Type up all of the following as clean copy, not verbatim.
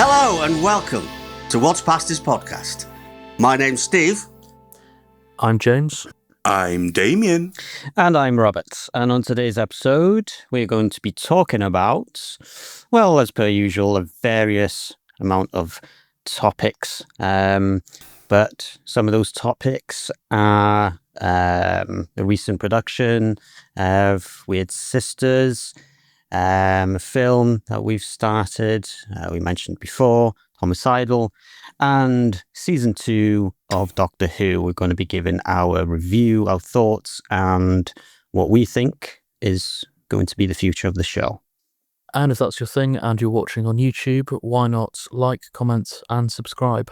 Hello and welcome to What's Past Is podcast. My name's Steve. I'm James. I'm Damian. And I'm Robert. And on today's episode, we're going to be talking about, well, as per usual, a various amount of topics. But some of those topics are the recent production of Weird Sisters, a film that we've started, we mentioned before, Homicidal, and season 2 of Doctor Who. We're going to be giving our review, our thoughts, and what we think is going to be the future of the show. And if that's your thing and you're watching on YouTube, why not like, comment, and subscribe?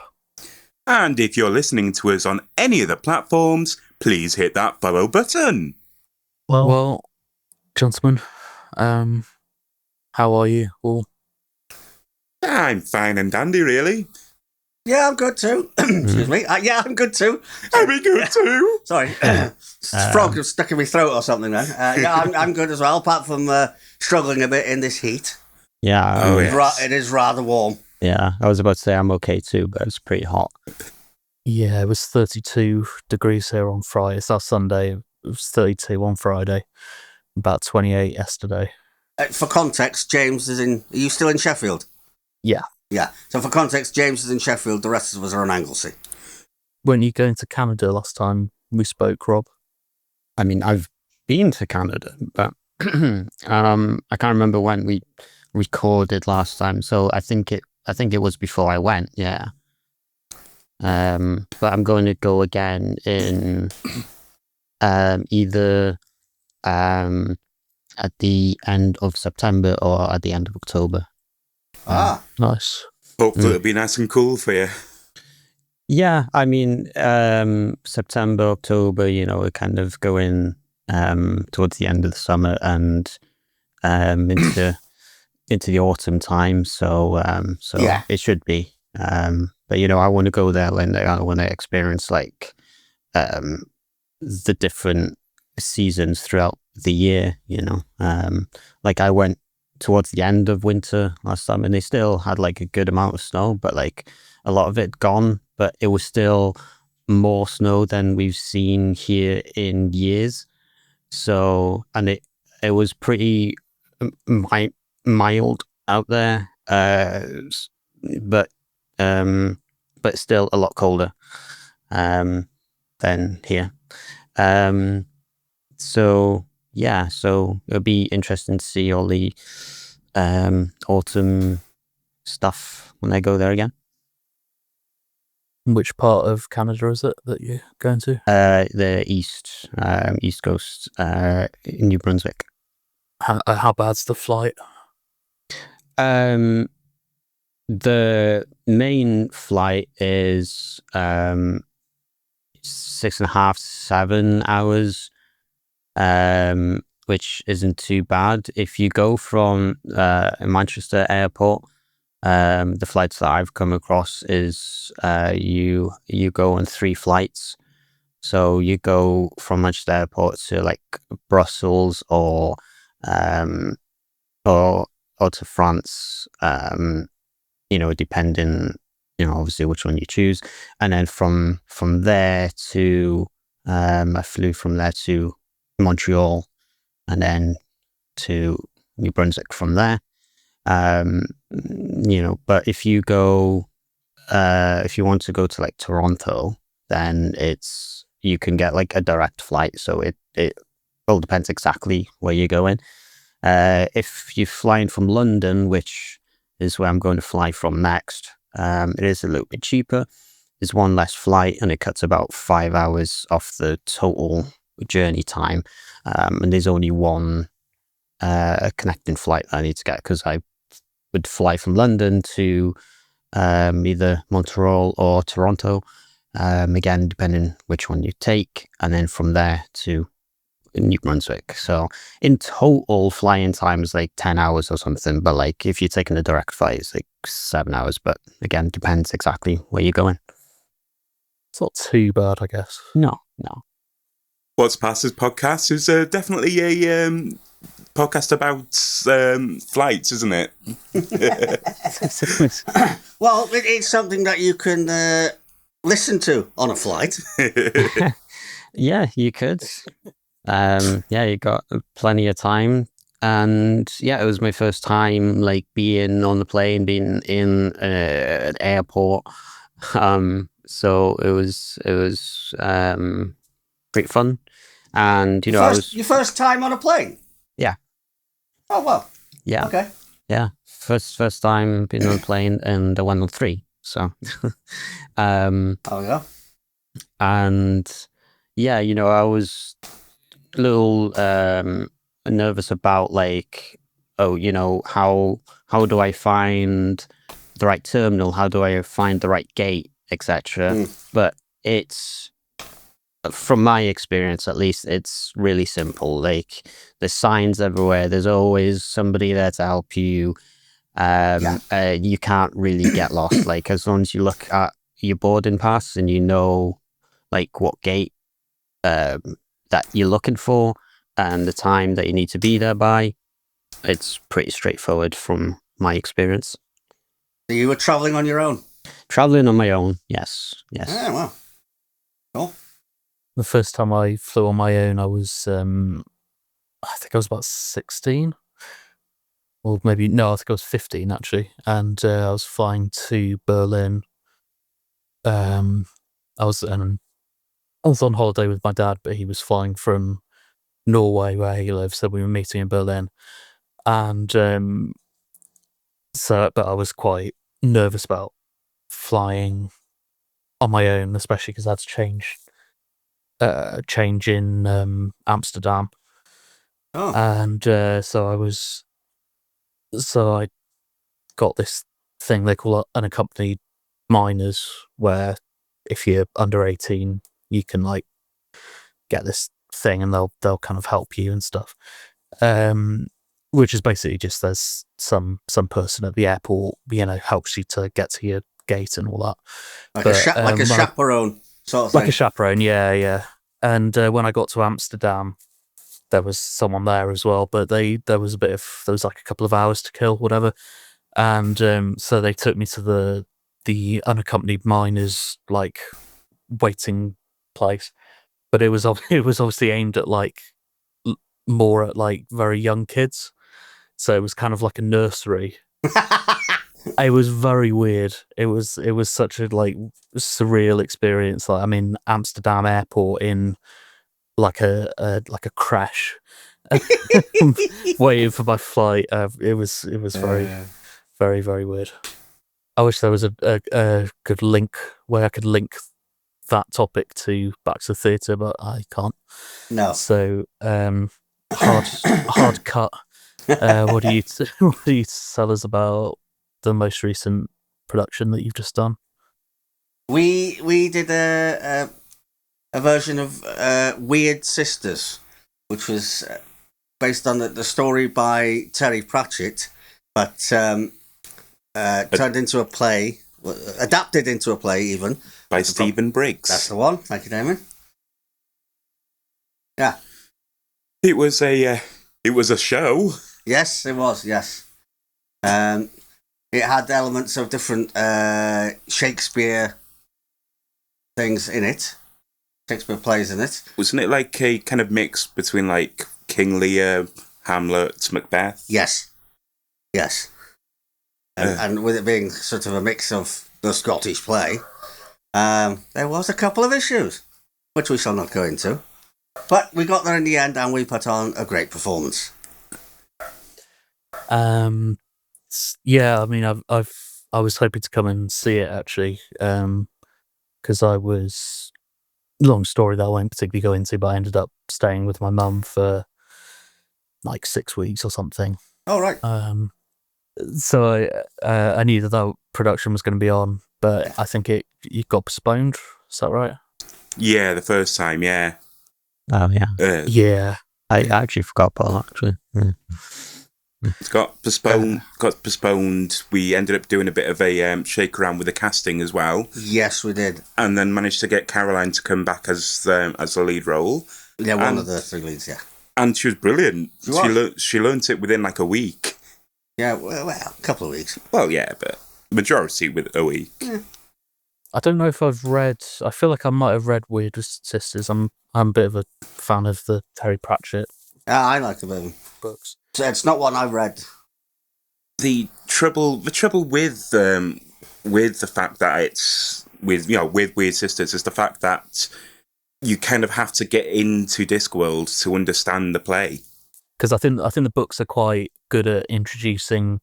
And if you're listening to us on any of the platforms, please hit that follow button. Well, gentlemen, how are you all? I'm fine and dandy, really. Yeah, I'm good too. Excuse me. Yeah, I'm good too. Are we good too? Sorry. Frog stuck in my throat or something then. Yeah, I'm good as well, apart from struggling a bit in this heat. Yeah. Oh, yes. It is rather warm. Yeah, I was about to say I'm okay too, but it's pretty hot. Yeah, it was 32 degrees here on Friday. It's our Sunday. It was 32 on Friday. About 28 yesterday. For context, James is in... Are you still in Sheffield? Yeah. Yeah. So for context, James is in Sheffield. The rest of us are on Anglesey. Weren't you going to Canada last time we spoke, Rob? I mean, I've been to Canada, but I can't remember when we recorded last time. So I think it was before I went. Yeah. But I'm going to go again in either at the end of September or at the end of October. Nice. Hopefully it'll be nice and cool for you. Yeah, I mean, September, October, we're kind of going towards the end of the summer and into the autumn time. So Yeah. It should be. But I want to go there when I want to experience like the different seasons throughout the year. Like I went towards the end of winter last time, and they still had like a good amount of snow, but like a lot of it gone. But it was still more snow than we've seen here in years. So, and it was pretty mild out there, but still a lot colder than here. So it'll be interesting to see all the autumn stuff when I go there again. Which part of Canada is it that you're going to? The east coast, in New Brunswick. How bad's the flight? The main flight is 6.5, 7 hours, which isn't too bad. If you go from Manchester Airport, the flights that I've come across is you go on 3 flights. So you go from Manchester Airport to like Brussels or to France, depending, obviously which one you choose. And then from there to I flew from there to Montreal and then to New Brunswick from there. But if you want to go to like Toronto, then you can get like a direct flight. So it all depends exactly where you're going. If you're flying from London, which is where I'm going to fly from next, it is a little bit cheaper. There's one less flight and it cuts about 5 hours off the total journey time. And there's only one connecting flight that I need to get, because I would fly from London to either Montreal or Toronto, again depending which one you take, and then from there to New Brunswick. So in total flying time is like 10 hours or something, but like if you're taking a direct flight it's like 7 hours, but again depends exactly where you're going. It's not too bad, I guess. No. What's Past Is podcast is definitely podcast about flights, isn't it? Well, it's something that you can listen to on a flight. Yeah, you could. You got plenty of time. And yeah, it was my first time like being on the plane, being in an airport. So it was pretty fun. And your first time on a plane? Yeah. Oh well. Yeah. Okay. Yeah. First time being on a plane, and I went on 3. So Oh yeah. and yeah, I was a little nervous about like, how do I find the right terminal? How do I find the right gate, etc. But it's, from my experience at least, it's really simple. Like, there's signs everywhere. There's always somebody there to help you. You can't really get lost. Like, as long as you look at your boarding pass and you know like what gate that you're looking for and the time that you need to be there by, it's pretty straightforward from my experience. So you were travelling on your own? Traveling on my own, yes. Yeah, well, cool. The first time I flew on my own, I was, I think I was about 16. Or maybe, no, I think I was 15 actually. And I was flying to Berlin. I was on holiday with my dad, but he was flying from Norway, where he lives, so we were meeting in Berlin. And but I was quite nervous about flying on my own, especially because I had to change in Amsterdam. Oh. And so I got this thing they call unaccompanied minors, where if you're under 18, you can like get this thing and they'll kind of help you and stuff. Which is basically just there's some person at the airport, helps you to get to your gate and all that. Like a chaperone sort of thing. Like a chaperone, yeah. And when I got to Amsterdam, there was someone there as well, but there was like a couple of hours to kill, whatever. And so they took me to the unaccompanied minors like waiting place, but it was obviously aimed at like more at like very young kids, so it was kind of like a nursery. It was very weird. It was such a like surreal experience. Like, I'm in Amsterdam airport in like a crash, waiting for my flight. It was very, very, very weird. I wish there was a good link where I could link that topic to Back to the Theatre, but I can't. No. So hard cut. What do you tell us about the most recent production that you've just done? We did a version of Weird Sisters, which was based on the story by Terry Pratchett, but turned into a play, adapted into a play even. By Stephen Briggs. That's the one. Thank you, Damian. Yeah. It was a show. Yes, it was, yes. It had elements of different Shakespeare things in it. Shakespeare plays in it. Wasn't it like a kind of mix between like King Lear, Hamlet, Macbeth? Yes. And with it being sort of a mix of the Scottish play, there was a couple of issues, which we shall not go into. But we got there in the end, and we put on a great performance. Yeah, I mean, I was hoping to come and see it actually, because I was, long story that I won't particularly go into, but I ended up staying with my mum for like 6 weeks or something. Oh, right. So I knew that production was going to be on, but I think it got postponed. Is that right? Yeah, the first time, yeah. Oh, yeah. Yeah. I actually forgot about that, actually. Yeah. It got postponed. We ended up doing a bit of a shake around with the casting as well. Yes, we did. And then managed to get Caroline to come back as the lead role. Yeah, one of the 3 leads, yeah. And she was brilliant. She was. She learnt it within like a week. Yeah, well, a couple of weeks. Well, yeah, but majority with a week. Yeah. I don't know if I've read. I feel like I might have read Weird Sisters. I'm a bit of a fan of the Terry Pratchett I like the movie. books. So it's not one I've read. The trouble with the fact that it's with Weird Sisters is the fact that you kind of have to get into Discworld to understand the play. Because I think the books are quite good at introducing.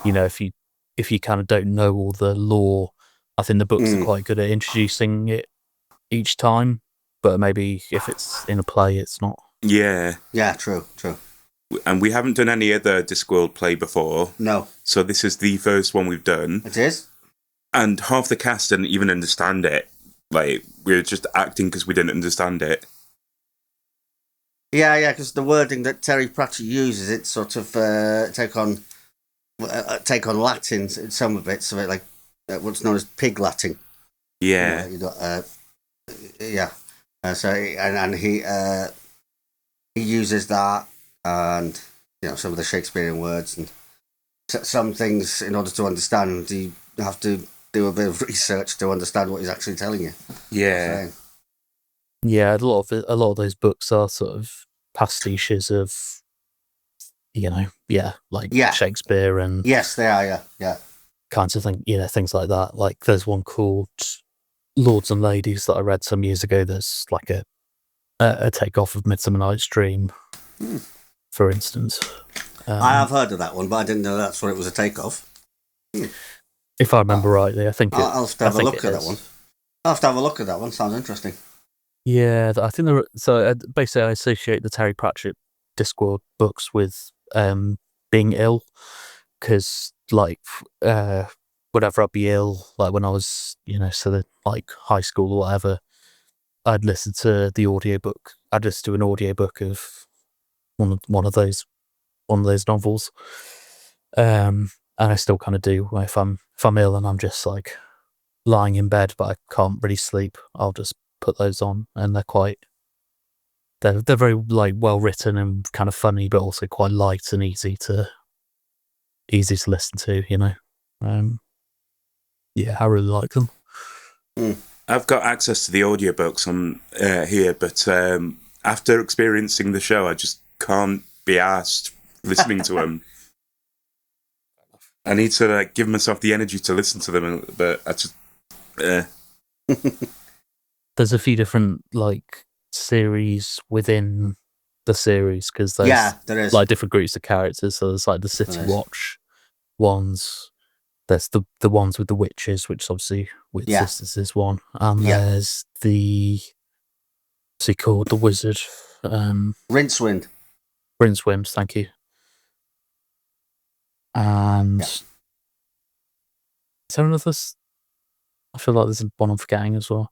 If you kind of don't know all the lore, I think the books are quite good at introducing it each time. But maybe if it's in a play, it's not. Yeah. Yeah, true. And we haven't done any other Discworld play before. No. So this is the first one we've done. It is? And half the cast didn't even understand it. Like, we were just acting because we didn't understand it. Yeah, because the wording that Terry Pratchett uses, it's sort of take on Latin in some of it, so it like what's known as pig Latin. Yeah. So he uses that, and some of the Shakespearean words, and some things in order to understand, you have to do a bit of research to understand what he's actually telling you. Yeah. Yeah, a lot of those books are sort of pastiches of, Shakespeare and yes, they are. Yeah. kinds of things like that. Like there's one called Lords and Ladies that I read some years ago. There's like a takeoff of Midsummer Night's Dream, for instance. I have heard of that one, but I didn't know that's what it was a takeoff. If I remember rightly, I think I'll have to have a look at that one. I'll have to have a look at that one. Sounds interesting. Yeah, I think basically I associate the Terry Pratchett Discworld books with being ill, because whenever I'd be ill, like when I was like high school or whatever, I'd listen to the audiobook. I'd listen to an audiobook of one of those novels, and I still kind of do. If I'm ill and I'm just like lying in bed but I can't really sleep, I'll just put those on, and they're very like well written and kind of funny, but also quite light and easy to listen to. Yeah, I really like them. I've got access to the audiobooks on here, but after experiencing the show, I just can't be asked listening to them. I need to give myself the energy to listen to them, but I just. There's a few different like series within the series, because there's there is like different groups of characters. So there's like the City Watch ones. There's the ones with the witches, which obviously Witch Sisters is one, and there's the what's he called, the wizard, Rincewind. Rincewind, thank you. And is there another? I feel like there's one I'm forgetting as well.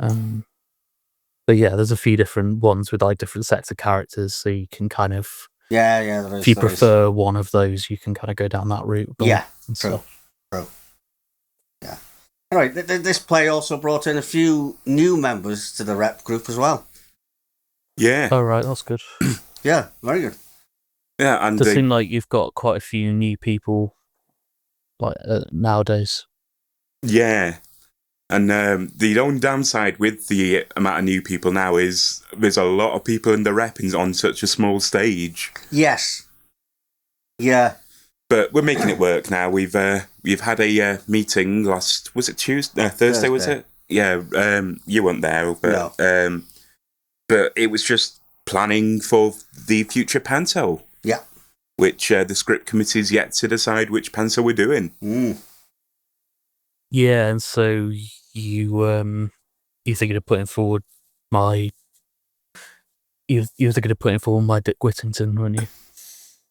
But yeah, there's a few different ones with like different sets of characters, so you can kind of there is, if you prefer one of those, you can kind of go down that route. True. Yeah. Anyway, this play also brought in a few new members to the rep group as well. Yeah. Oh right, that's good. Yeah, very good. Yeah, and It does seem like you've got quite a few new people like nowadays. Yeah. And the only downside with the amount of new people now is there's a lot of people in the rep on such a small stage. Yes. Yeah. But we're making it work now. We've had a meeting last, was it Thursday, was it? Yeah, you weren't there, but no. But it was just planning for the future panto. Yeah. Which the script committee's yet to decide which panto we're doing. Yeah, and so you thinking of putting forward my Dick Whittington, weren't you?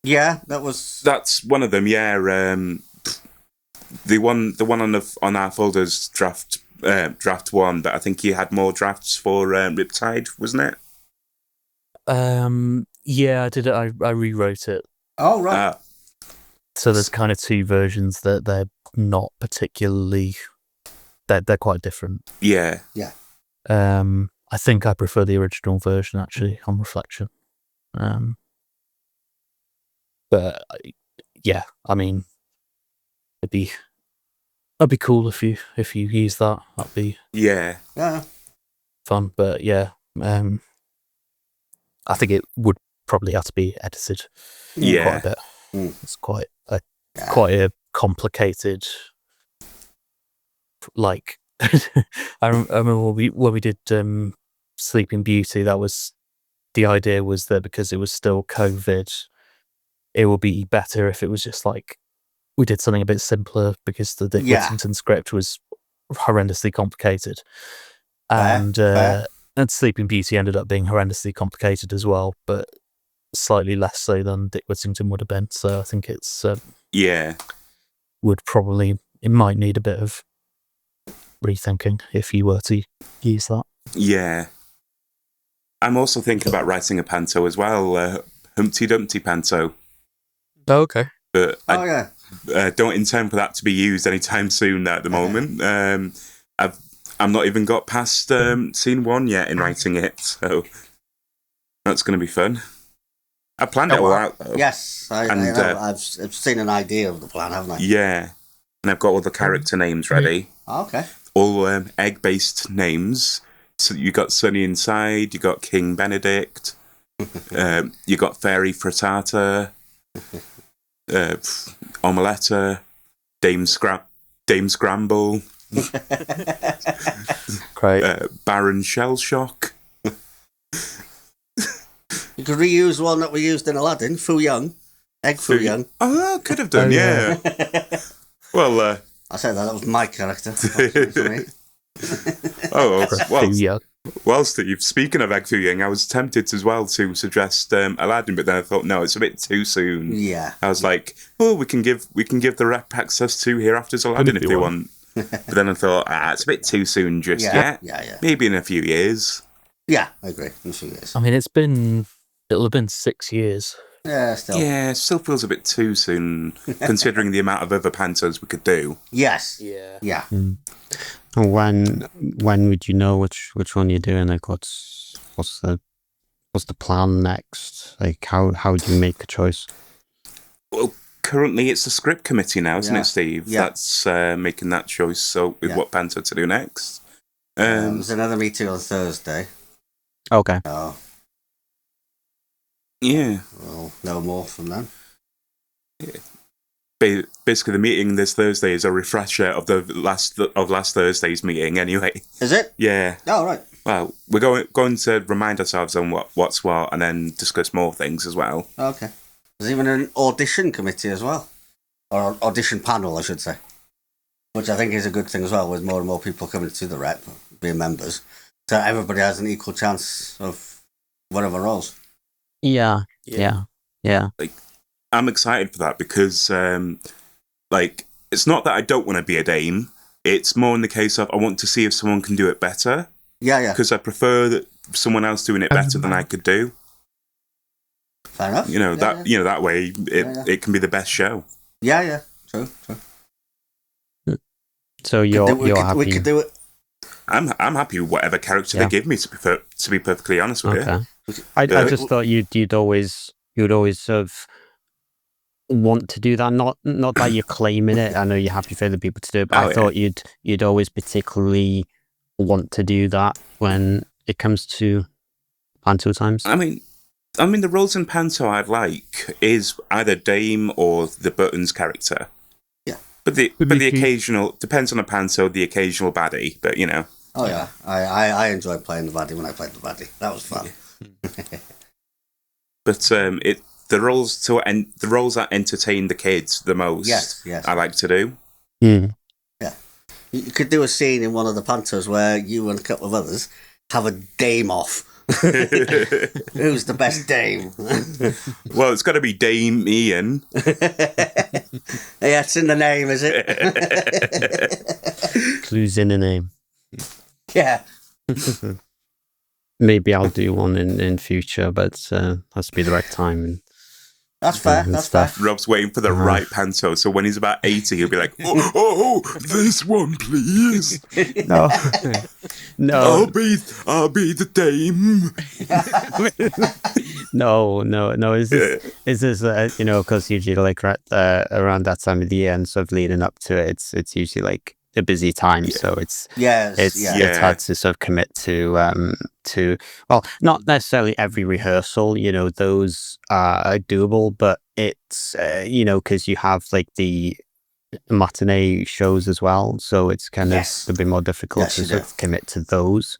Yeah, that's one of them. Yeah, the one on our folders draft one, but I think you had more drafts for Riptide, wasn't it? Yeah, I did it. I rewrote it. Oh right. So there's kind of two versions that they're not particularly. They're quite different. Yeah. Yeah. I think I prefer the original version, actually, on reflection. But yeah, I mean, it'd be cool if you use that. That'd be Yeah. fun. But yeah, I think it would probably have to be edited quite a bit. It's quite a complicated. Like, I remember when we did Sleeping Beauty. That was the idea, was that because it was still COVID, it would be better if it was just like we did something a bit simpler, because the Dick Whittington script was horrendously complicated, and Sleeping Beauty ended up being horrendously complicated as well, but slightly less so than Dick Whittington would have been. So I think it's it might need a bit of rethinking if you were to use that. Yeah. I'm also thinking about writing a panto as well, Humpty Dumpty panto. Oh, okay. But I don't intend for that to be used anytime soon at the moment. I've not even got past scene 1 yet in writing it, so that's going to be fun. I planned it all out, though. Yes, I know. I've seen an idea of the plan, haven't I? Yeah, and I've got all the character names ready. Okay. All egg-based names. So you got Sunny Inside, you got King Benedict, you got Fairy Frittata, Omeletta, Dame Scramble, Great. Baron Shellshock. You could reuse one that we used in Aladdin, Fu Young. Egg Fu Young. Oh, could have done, yeah. Well, I said that was my character. Well, Steve, speaking of Egg Fu Young, I was tempted as well to suggest Aladdin, but then I thought, no, it's a bit too soon. Yeah. I was like, oh, we can give the rep access to Hereafter's Aladdin if they want. But then I thought, it's a bit too soon just yet. Yeah. Maybe in a few years. Yeah, I agree. In a few years. I mean, it'll have been 6 years. Yeah, still. Yeah, it still feels a bit too soon, considering the amount of other pantos we could do. Yes. Yeah. When would you know which one you're doing? Like, what's the plan next? Like, how do you make a choice? Well, currently it's the script committee now, isn't it, Steve? Yeah. That's making that choice. So, with what panto to do next? There's another meeting on Thursday. Okay. Oh. Yeah. We'll know more from them. Yeah. Basically, the meeting this Thursday is a refresher of last Thursday's meeting. Anyway, is it? Yeah. Oh, right. Well, we're going to remind ourselves on what's what, and then discuss more things as well. Okay. There's even an audition committee as well, or audition panel, I should say, which I think is a good thing as well. With more and more people coming to the rep, being members, so everybody has an equal chance of whatever roles. Yeah. Like, I'm excited for that because, it's not that I don't want to be a dame. It's more in the case of I want to see if someone can do it better. Yeah. Because I prefer that someone else doing it better than I could do. Fair enough. That way it can be the best show. Yeah. True. So you're happy. We could do it. I'm happy with whatever character they give me. To be perfectly honest with you. I just thought you'd always sort of want to do that. Not that you're claiming it. I know you're happy for other people to do it, but I thought you'd always particularly want to do that when it comes to panto times. I mean, the roles in panto I'd like is either Dame or the Buttons character. Yeah, but the occasional depends on the panto, the occasional baddie. But Oh yeah, I enjoyed playing the baddie when I played the baddie. That was fun. But the roles that entertain the kids the most. Yes. I like to do. Mm. Yeah, you could do a scene in one of the pantos where you and a couple of others have a dame off. Who's the best dame? Well, it's got to be Dame Ian. Yeah, it's in the name, is it? Clues in the name. Yeah. Maybe I'll do one in future, but has to be the right time. That's fair. and That's fair. stuff. Rob's waiting for the right panto, so when he's about 80, he'll be like, oh, this one, please. No, no, I'll be the dame. no. Is this you know, because usually like around that time of the year and sort of leading up to it, it's usually like a busy time, so it's hard to sort of commit to well, not necessarily every rehearsal, you know, those are doable, but it's you know, because you have like the matinee shows as well, so it's kind of a bit more difficult to sort of commit to those.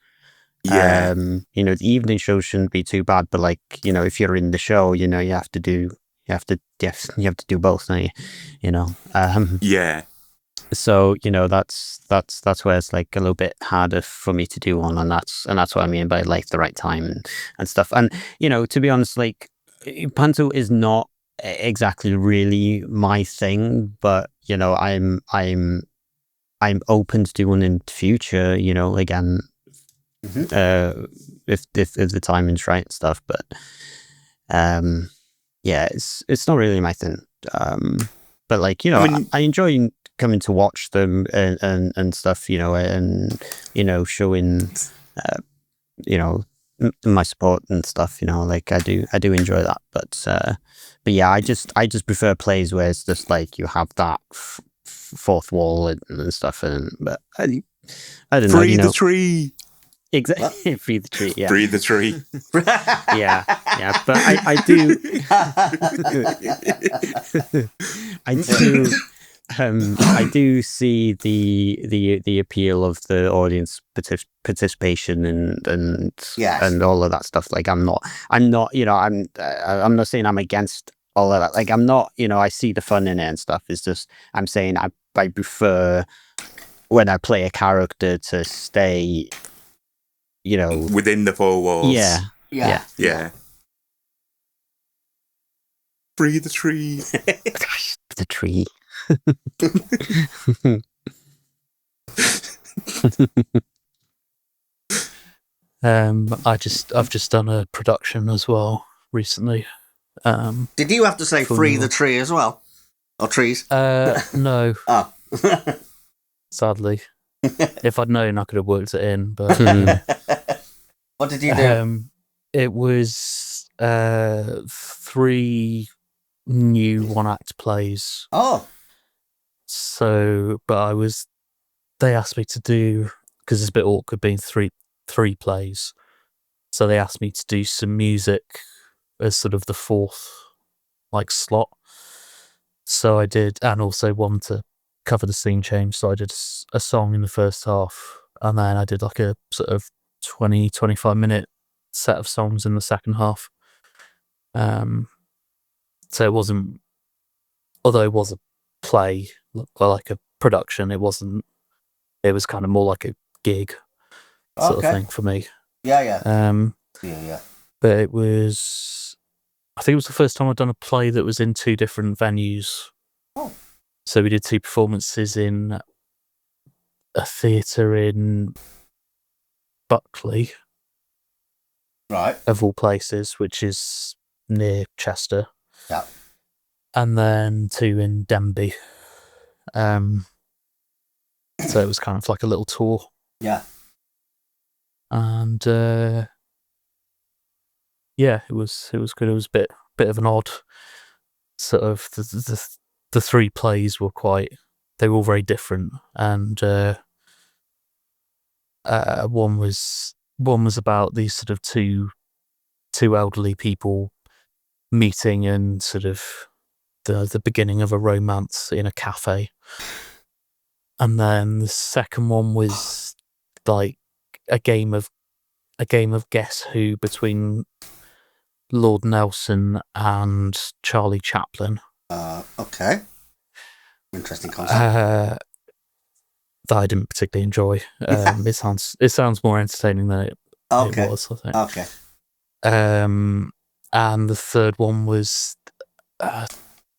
Yeah. You know, the evening show shouldn't be too bad, but like, you know, if you're in the show, you know, you have to do both, don't you? You know. Yeah. So, you know, that's where it's like a little bit harder for me to do one, and that's what I mean by like the right time and stuff. And, you know, to be honest, like panto is not exactly really my thing, but you know, I'm open to doing in the future, you know, again, if the timing's right and stuff. But yeah, it's not really my thing. But like, you know, I enjoy coming to watch them and stuff, you know, and you know, showing you know, my support and stuff, you know, like I do enjoy that. But yeah, I just prefer plays where it's just like you have that fourth wall and stuff. And but I don't know, you know, the tree. Exactly. Free the tree. Yeah. Free the tree. yeah. But I do. I do see the appeal of the audience participation and all of that stuff. Like I'm not, you know, I'm not saying I'm against all of that. Like I'm not, you know, I see the fun in it and stuff. It's just I'm saying I prefer when I play a character to stay, you know, within the four walls. Yeah. Free the tree. The tree. I've just done a production as well recently. Did you have to say free the tree as well? Or trees? No. Oh. Sadly. If I'd known, I could have worked it in, but what did you do? It was 3 new one-act plays. Oh. So, but they asked me to do, because it's a bit awkward being three plays, so they asked me to do some music as sort of the fourth, like, slot. So I did, and also one to cover the scene change, so I did a song in the first half, and then I did like a sort of 20-25 minute set of songs in the second half. So it wasn't, although it was a play, like a production, it was kind of more like a gig sort of thing for me. Yeah. But it was, I think it was the first time I'd done a play that was in 2 different venues. Oh. So we did 2 performances in a theatre in Buckley, right, of all places, which is near Chester. Yeah. And then 2 in Denbigh. So it was kind of like a little tour. Yeah. And yeah, it was good. It was a bit of an odd sort of the 3 plays were they were all very different, and one was about these sort of two elderly people meeting and sort of the beginning of a romance in a cafe. And then the second one was like a game of Guess Who between Lord Nelson and Charlie Chaplin. Okay. Interesting concept. That I didn't particularly enjoy. It sounds more entertaining than it was, I think. Okay. And the third one was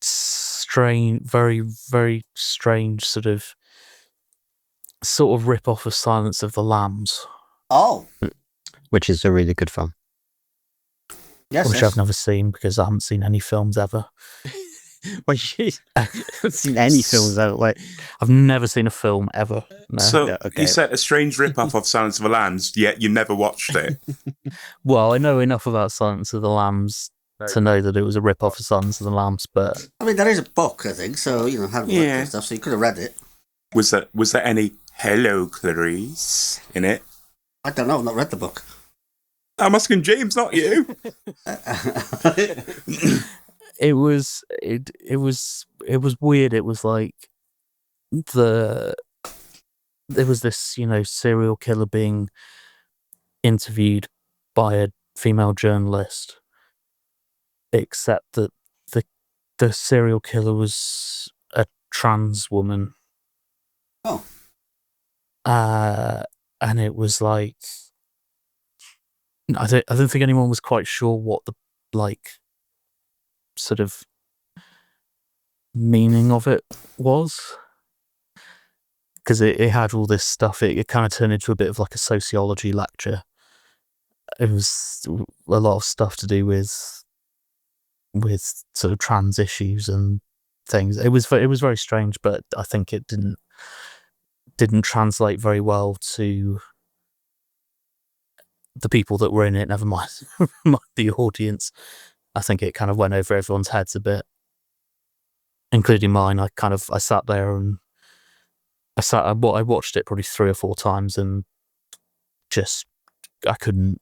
strange, very, very strange sort of rip off of Silence of the Lambs. Oh. Which is a really good film. Yes, which yes. I've never seen because I haven't seen any films ever. Well, you haven't seen any films out like. I've never seen a film ever. No. So Yeah, okay. you said a strange rip-off of Silence of the Lambs, yet you never watched it. Well, I know enough about Silence of the Lambs to know that it was a rip-off of Silence of the Lambs, but I mean, there is a book, I think, so, hadn't looked at stuff, so you could have read it. Was there any Hello Clarice in it? I don't know, I've not read the book. I'm asking James, not you. it was weird. It was like there was this, serial killer being interviewed by a female journalist, except that the serial killer was a trans woman. Oh. And it was like I don't think anyone was quite sure what the sort of meaning of it was, because it had all this stuff. It kind of turned into a bit of like a sociology lecture. It was a lot of stuff to do with sort of trans issues and things. It was very strange, but I think it didn't translate very well to the people that were in it, never mind the audience. I think it kind of went over everyone's heads a bit, including mine. I sat there and I watched it probably 3 or 4 times and just I couldn't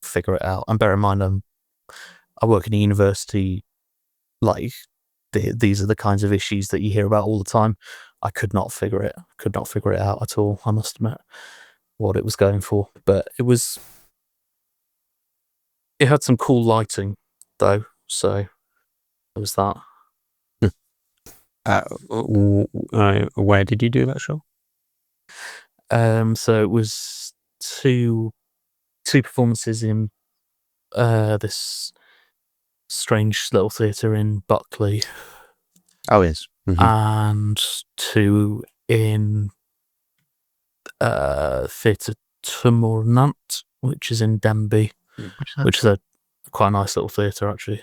figure it out. And bear in mind, I work in a university. Like these are the kinds of issues that you hear about all the time. I could not figure it out at all. I must admit what it was going for, but it had some cool lighting though, so it was that. Where did you do that show? So it was two performances in this strange little theatre in Buckley. Oh, yes. Mm-hmm. And 2 in Theatre Tumornant, which is in Denbigh, which is a quite nice little theatre actually.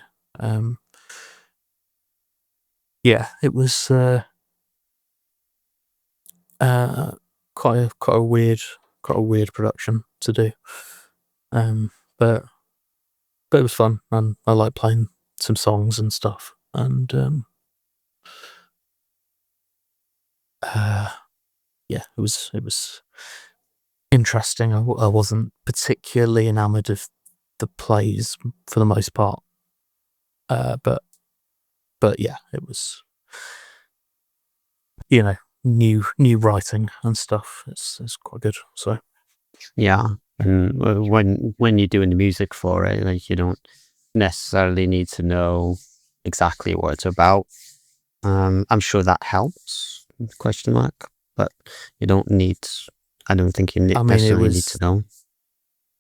Yeah, it was quite a weird production to do, but it was fun, and I like playing some songs and stuff, and yeah, it was interesting. I wasn't particularly enamoured of the plays for the most part, but yeah, it was, new writing and stuff. It's quite good. So yeah, and when you're doing the music for it, like, you don't necessarily need to know exactly what it's about. I'm sure that helps. ? But you don't need. I don't think you necessarily need to know.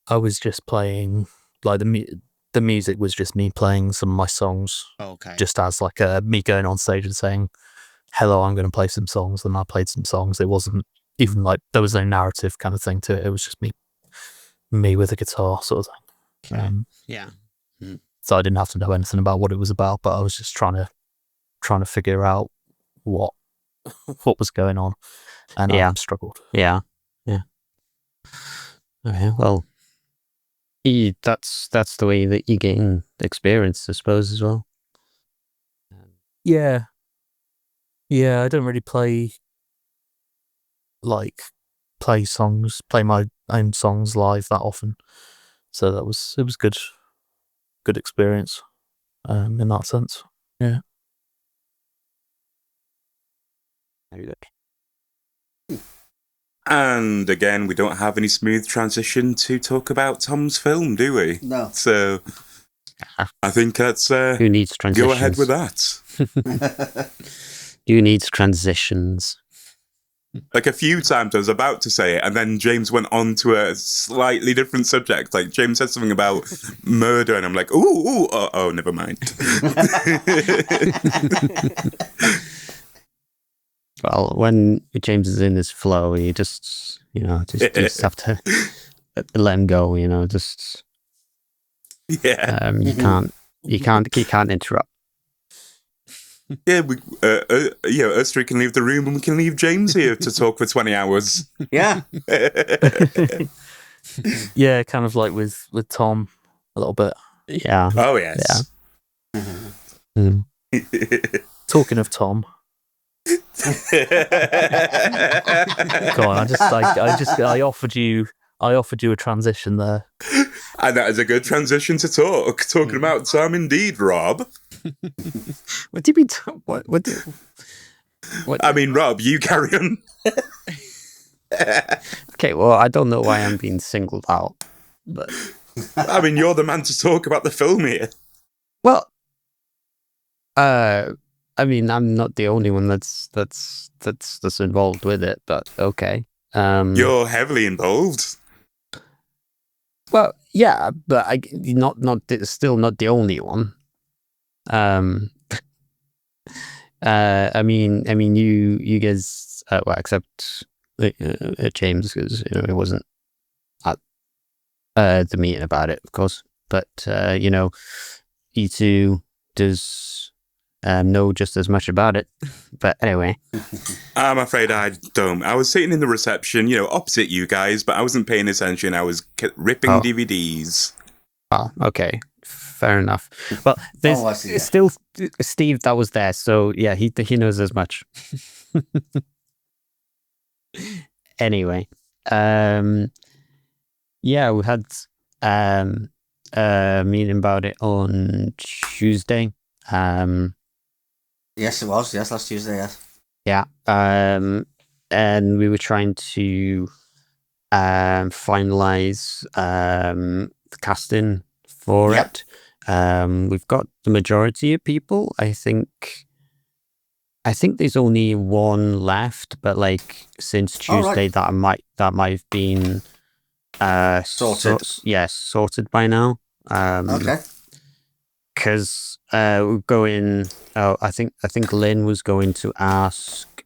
I was just playing, like, the music was just me playing some of my songs. Okay. Just as like me going on stage and saying, "Hello, I'm going to play some songs," and I played some songs. It wasn't even like there was no narrative kind of thing to it. It was just me with a guitar sort of thing. Okay. Yeah. So I didn't have to know anything about what it was about, but I was just trying to figure out what was going on, and I struggled. Yeah. Okay, well, that's the way that you gain experience, I suppose, as well. Yeah, I don't really play my own songs live that often, so it was good experience, in that sense. Yeah. And again, we don't have any smooth transition to talk about Tom's film, do we? No. So I think that's Who needs transitions? go ahead with that. Who needs transitions? Like a few times I was about to say it, and then James went on to a slightly different subject. Like James said something about murder, and I'm like, oh, never mind. Well, when James is in his flow, you just have to let him go. Just Yeah. You can't interrupt. Yeah, us three can leave the room and we can leave James here to talk for 20 hours. Yeah. Yeah, kind of like with Tom a little bit. Yeah. Oh, yes. Mm. Talking of Tom, go on. I offered you a transition there. And that is a good transition to talking about Tom indeed, Rob. What do you mean? What? I mean, Rob, you carry on. Okay, well, I don't know why I'm being singled out, but I mean, you're the man to talk about the film here. well, I mean, I'm not the only one that's involved with it, but okay. You're heavily involved. Well, yeah, but still not the only one. I mean, you guys, well, except James, because it wasn't at the meeting about it, of course. But you two does know just as much about it. But anyway, I'm afraid I don't. I was sitting in the reception, opposite you guys, but I wasn't paying attention. I was ripping DVDs. Oh, okay. Fair enough. Well, there's still Steve that was there, so yeah, he knows as much. Anyway, yeah, we had a meeting about it on Tuesday. Yes, it was. Yes, last Tuesday. Yes. Yeah. And we were trying to finalize the casting for it. We've got the majority of people. I think there's only one left, but like since Tuesday, that might have been sorted. Sorted by now. Okay. Because we're going. Oh, I think Lynn was going to ask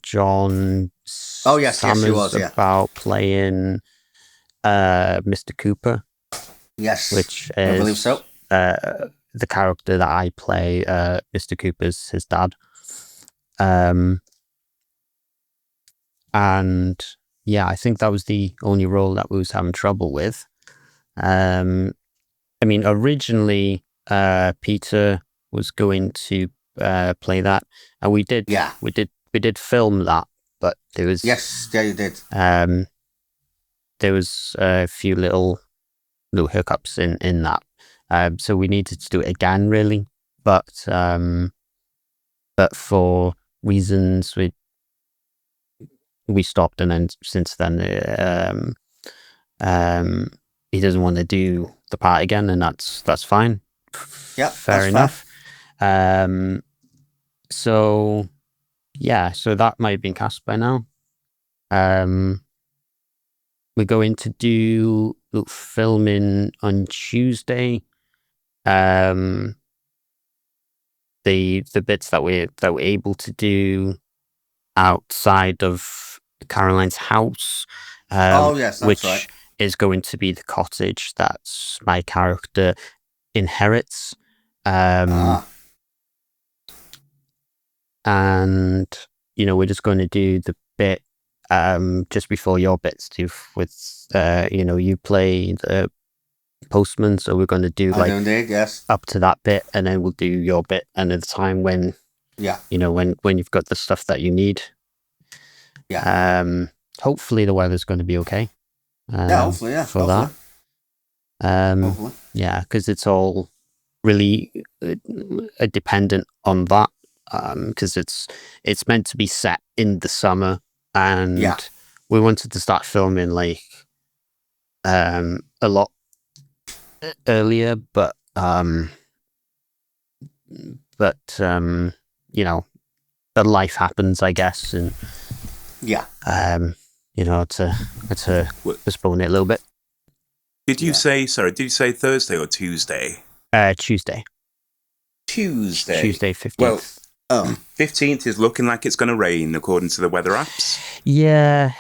John. Oh yes, Summers she was. Yeah. About playing Mr. Cooper. Yes, which I believe is so. The character that I play. Mr. Cooper's his dad. And yeah, I think that was the only role that we was having trouble with. I mean, originally Peter was going to play that, and we did. Yeah, we did film that, but there was you did. There was a few little hiccups in that, so we needed to do it again, really. But for reasons we stopped, and then since then he doesn't want to do the part again, and that's fine. Yeah, fair enough. So yeah, so that might have been cast by now. We're going to do filming on Tuesday. The bits that we're able to do outside of Caroline's house. Oh yes, that's which right. is going to be the cottage that my character inherits. And we're just going to do the bit just before your bit, Steve, with you play the postman, so we're going to do up to that bit, and then we'll do your bit, and at the time when when you've got the stuff that you need. Hopefully the weather's going to be okay. Hopefully, yeah. For that. Hopefully. Yeah, because it's all really dependent on that. Because it's meant to be set in the summer, and we wanted to start filming like a lot earlier, but life happens, I guess, and to postpone it a little bit. Did you say Thursday or Tuesday? Tuesday. Tuesday 15th. Well, 15th is looking like it's going to rain according to the weather apps. Yeah,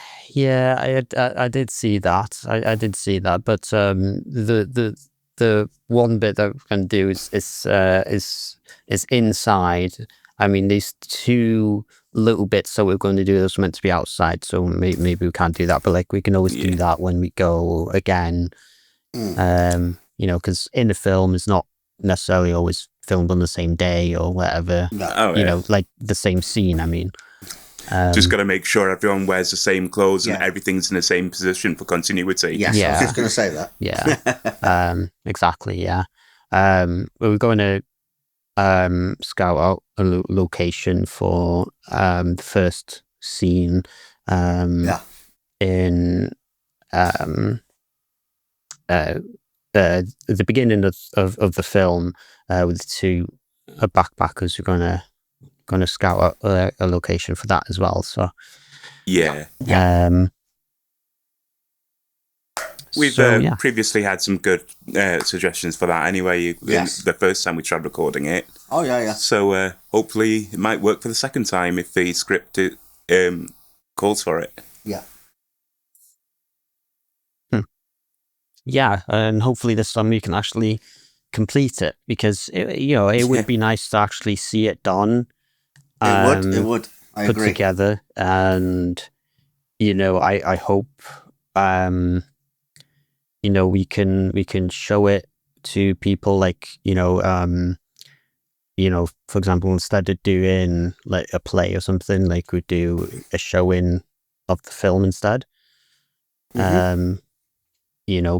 I did see that. I did see that, but the the one bit that we're going to do is inside. I mean, these two little bits that we're going to do, those are meant to be outside, so maybe we can't do that, but like we can always do that when we go again. You know, because in the film it's not necessarily always filmed on the same day or whatever. You know, like the same scene. I mean, just got to make sure everyone wears the same clothes and everything's in the same position for continuity. Yes, I was just going to say that. Yeah, exactly. Yeah, we're going to scout out a location for the first scene. In the beginning of the film, with the two backpackers, we're gonna scout out a location for that as well. So we've previously had some good suggestions for that anyway. The first time we tried recording it. Oh yeah. So hopefully it might work for the second time if the script calls for it. Yeah. Yeah, and hopefully this time we can actually complete it, because it would be nice to actually see it done. It would. I put agree. Together, and I hope we can show it to people, like for example, instead of doing like a play or something, like we do a showing of the film instead.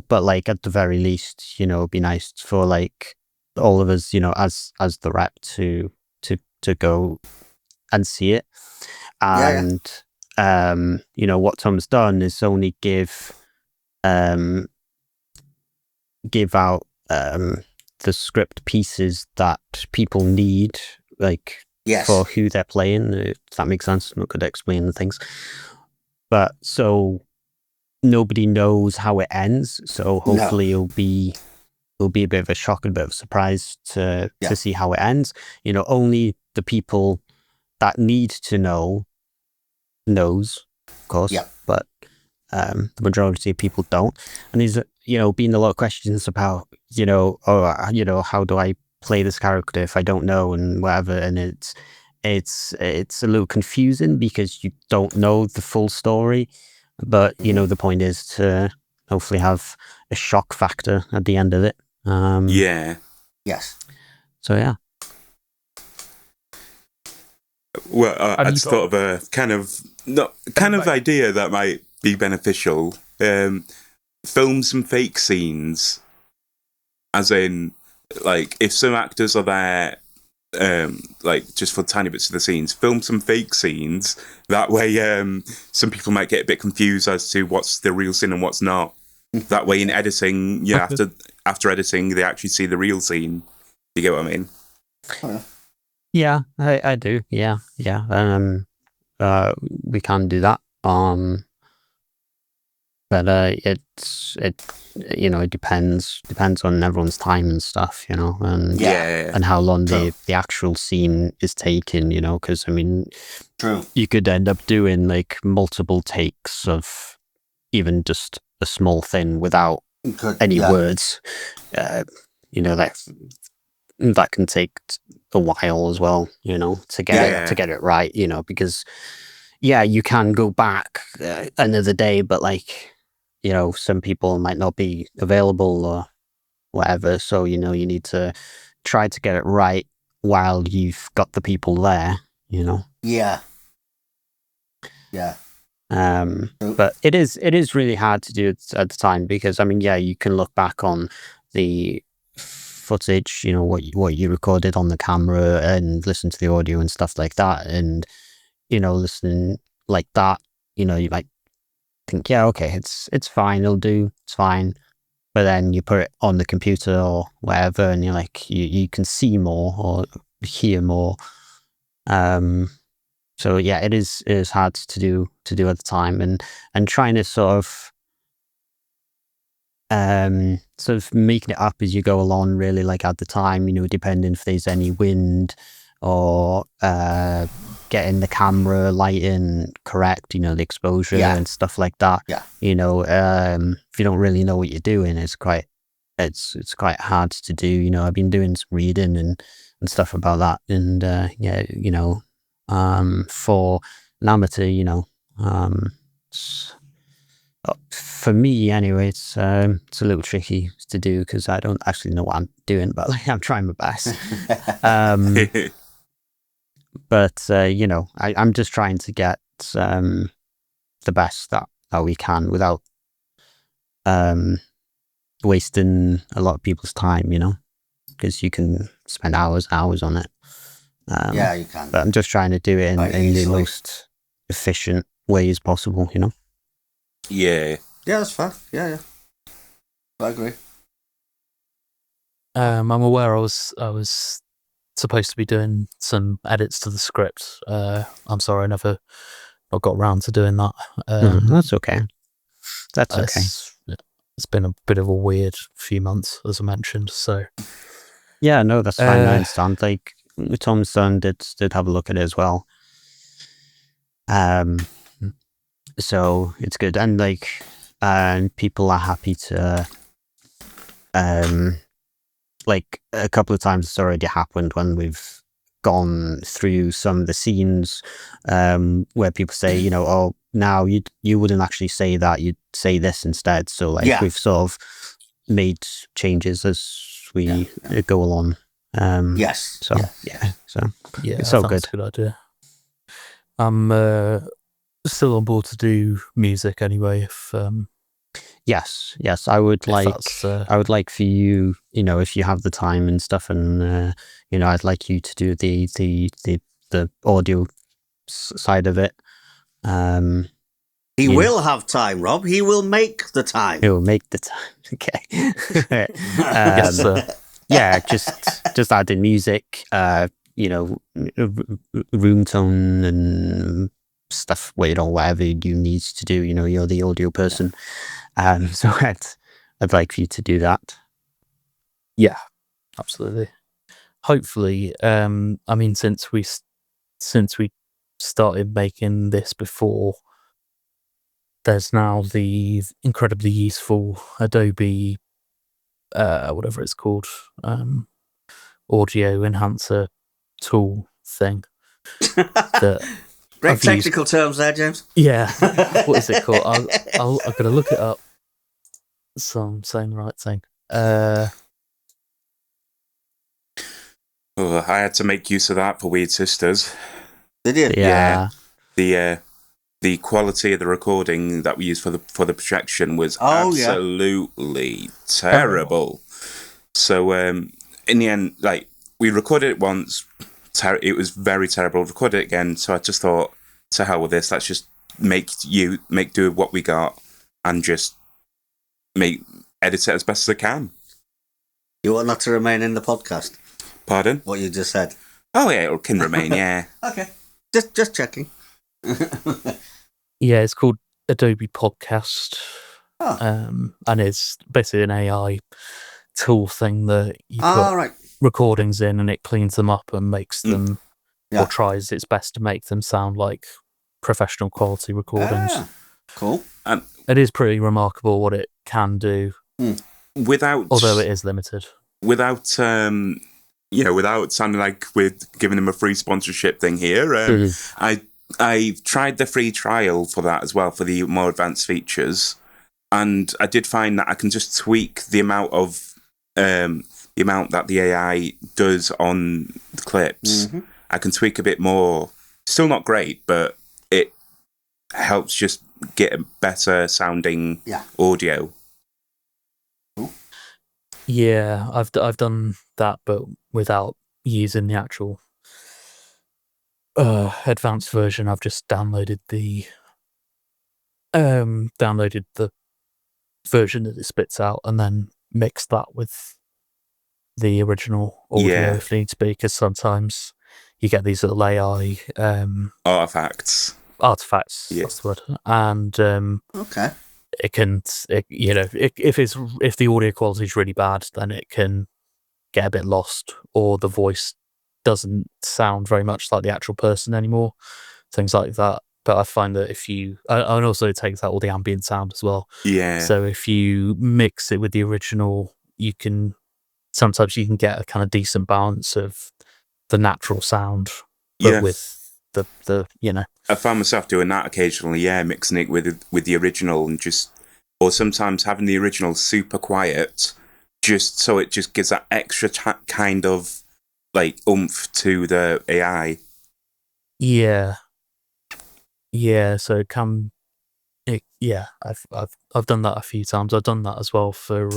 But like at the very least, it'd be nice for like all of us, as the rep to go and see it. And what Tom's done is only give out the script pieces that people need, like for who they're playing. If that makes sense. I'm not good at explaining things, but so nobody knows how it ends, so hopefully it'll be a bit of a shock and a bit of a surprise to see how it ends. Only the people that need to knows, of course, but the majority of people don't. And there's been a lot of questions about how do I play this character if I don't know and whatever, and it's a little confusing because you don't know the full story. But, the point is to hopefully have a shock factor at the end of it. Yes. So, yeah. Well, I just thought of a kind of idea that might be beneficial. Film some fake scenes. As in, like, if some actors are there, like just for tiny bits of the scenes, film some fake scenes. That way, some people might get a bit confused as to what's the real scene and what's not. That way, in editing, after editing, they actually see the real scene. You get what I mean? Yeah, I do. Yeah. We can do that. But it depends on everyone's time and stuff, and how long the actual scene is taking, because I mean, you could end up doing like multiple takes of even just a small thing without any words. That can take a while as well, to get it right, because you can go back another day, but like, some people might not be available or whatever. So, you need to try to get it right while you've got the people there, Yeah. But it is really hard to do it at the time, because I mean, you can look back on the footage, what you recorded on the camera and listen to the audio and stuff like that. And, listening like that, you might think, okay, it's fine, it'll do, it's fine. But then you put it on the computer or whatever, and you're like, you can see more or hear more. So it is hard to do at the time, and trying to sort of making it up as you go along, really, like at the time, depending if there's any wind or getting the camera lighting correct, the exposure and stuff like that. If you don't really know what you're doing, it's quite it's quite hard to do. You know, I've been doing some reading and stuff about that, and yeah, you know, for an amateur, you know, for me anyway, it's a little tricky to do because I don't actually know what I'm doing, but like, I'm trying my best. But you know, I'm just trying to get the best that we can without wasting a lot of people's time, you know, because you can spend hours on it. Yeah, you can. But I'm just trying to do it in the most efficient ways possible, you know. Yeah. Yeah, that's fair. Yeah. I agree. I'm aware I was supposed to be doing some edits to the script. I'm sorry, I never got around to doing that. That's okay. That's okay. It's been a bit of a weird few months, as I mentioned. So yeah, no, that's fine. I understand. Like Tom's son did have a look at it as well. So it's good, and like, people are happy to, like a couple of times it's already happened when we've gone through some of the scenes, where people say, you know, oh, now you wouldn't actually say that, you'd say this instead. So like we've sort of made changes as we go along. Yes. So so yeah, it's all I think good. that's a good idea. I'm still on board to do music anyway. If yes, I would like for you, you know, if you have the time and stuff, and you know, I'd like you to do the audio side of it. He will have time, Rob. He will make the time. He'll make the time. Okay. yes, sir. Yeah, just add in music, you know, room tone and stuff, you know, whatever you need to do. You know, you're the audio person. So I'd like for you to do that. Yeah, absolutely. Hopefully, I mean, since we started making this before, there's now the incredibly useful Adobe, whatever it's called, audio enhancer tool thing. Great technical terms there, James. Yeah, what is it called? I'm gonna look it up. So I'm saying the right thing. I had to make use of that for Weird Sisters. Did you? Yeah. The quality of the recording that we used for the projection was absolutely terrible. So in the end, like, we recorded it once. It was very terrible. Recorded it again. So I just thought, to hell with this. Let's just make do with what we got and just edit it as best as I can. You want that to remain in the podcast? Pardon? What you just said? Oh yeah, it can remain. Yeah. Okay. Just checking. Yeah, it's called Adobe Podcast. Oh. And it's basically an AI tool thing that you put recordings in and it cleans them up and makes them, or tries its best to make them sound like professional quality recordings. Cool. It is pretty remarkable what it can do. Although it is limited. Without sounding like we're giving them a free sponsorship thing here, I tried the free trial for that as well, for the more advanced features, and I did find that I can just tweak the amount that the AI does on the clips. Mm-hmm. I can tweak a bit more. Still not great, but it helps just get a better sounding audio. Yeah, I've done that, but without using the actual advanced version. I've just downloaded the version that it spits out and then mixed that with the original audio if needs be, because sometimes you get these little AI artifacts. That's the word. And it can, if the audio quality is really bad, then it can get a bit lost, or the voice doesn't sound very much like the actual person anymore, things like that. But I find that and also it takes out all the ambient sound as well. Yeah. So if you mix it with the original, you can sometimes you can get a kind of decent balance of the natural sound, but with the I found myself doing that occasionally, mixing it with the original, and or sometimes having the original super quiet, just so it just gives that extra kind of like oomph to the AI. Yeah. So I've done that a few times. I've done that as well for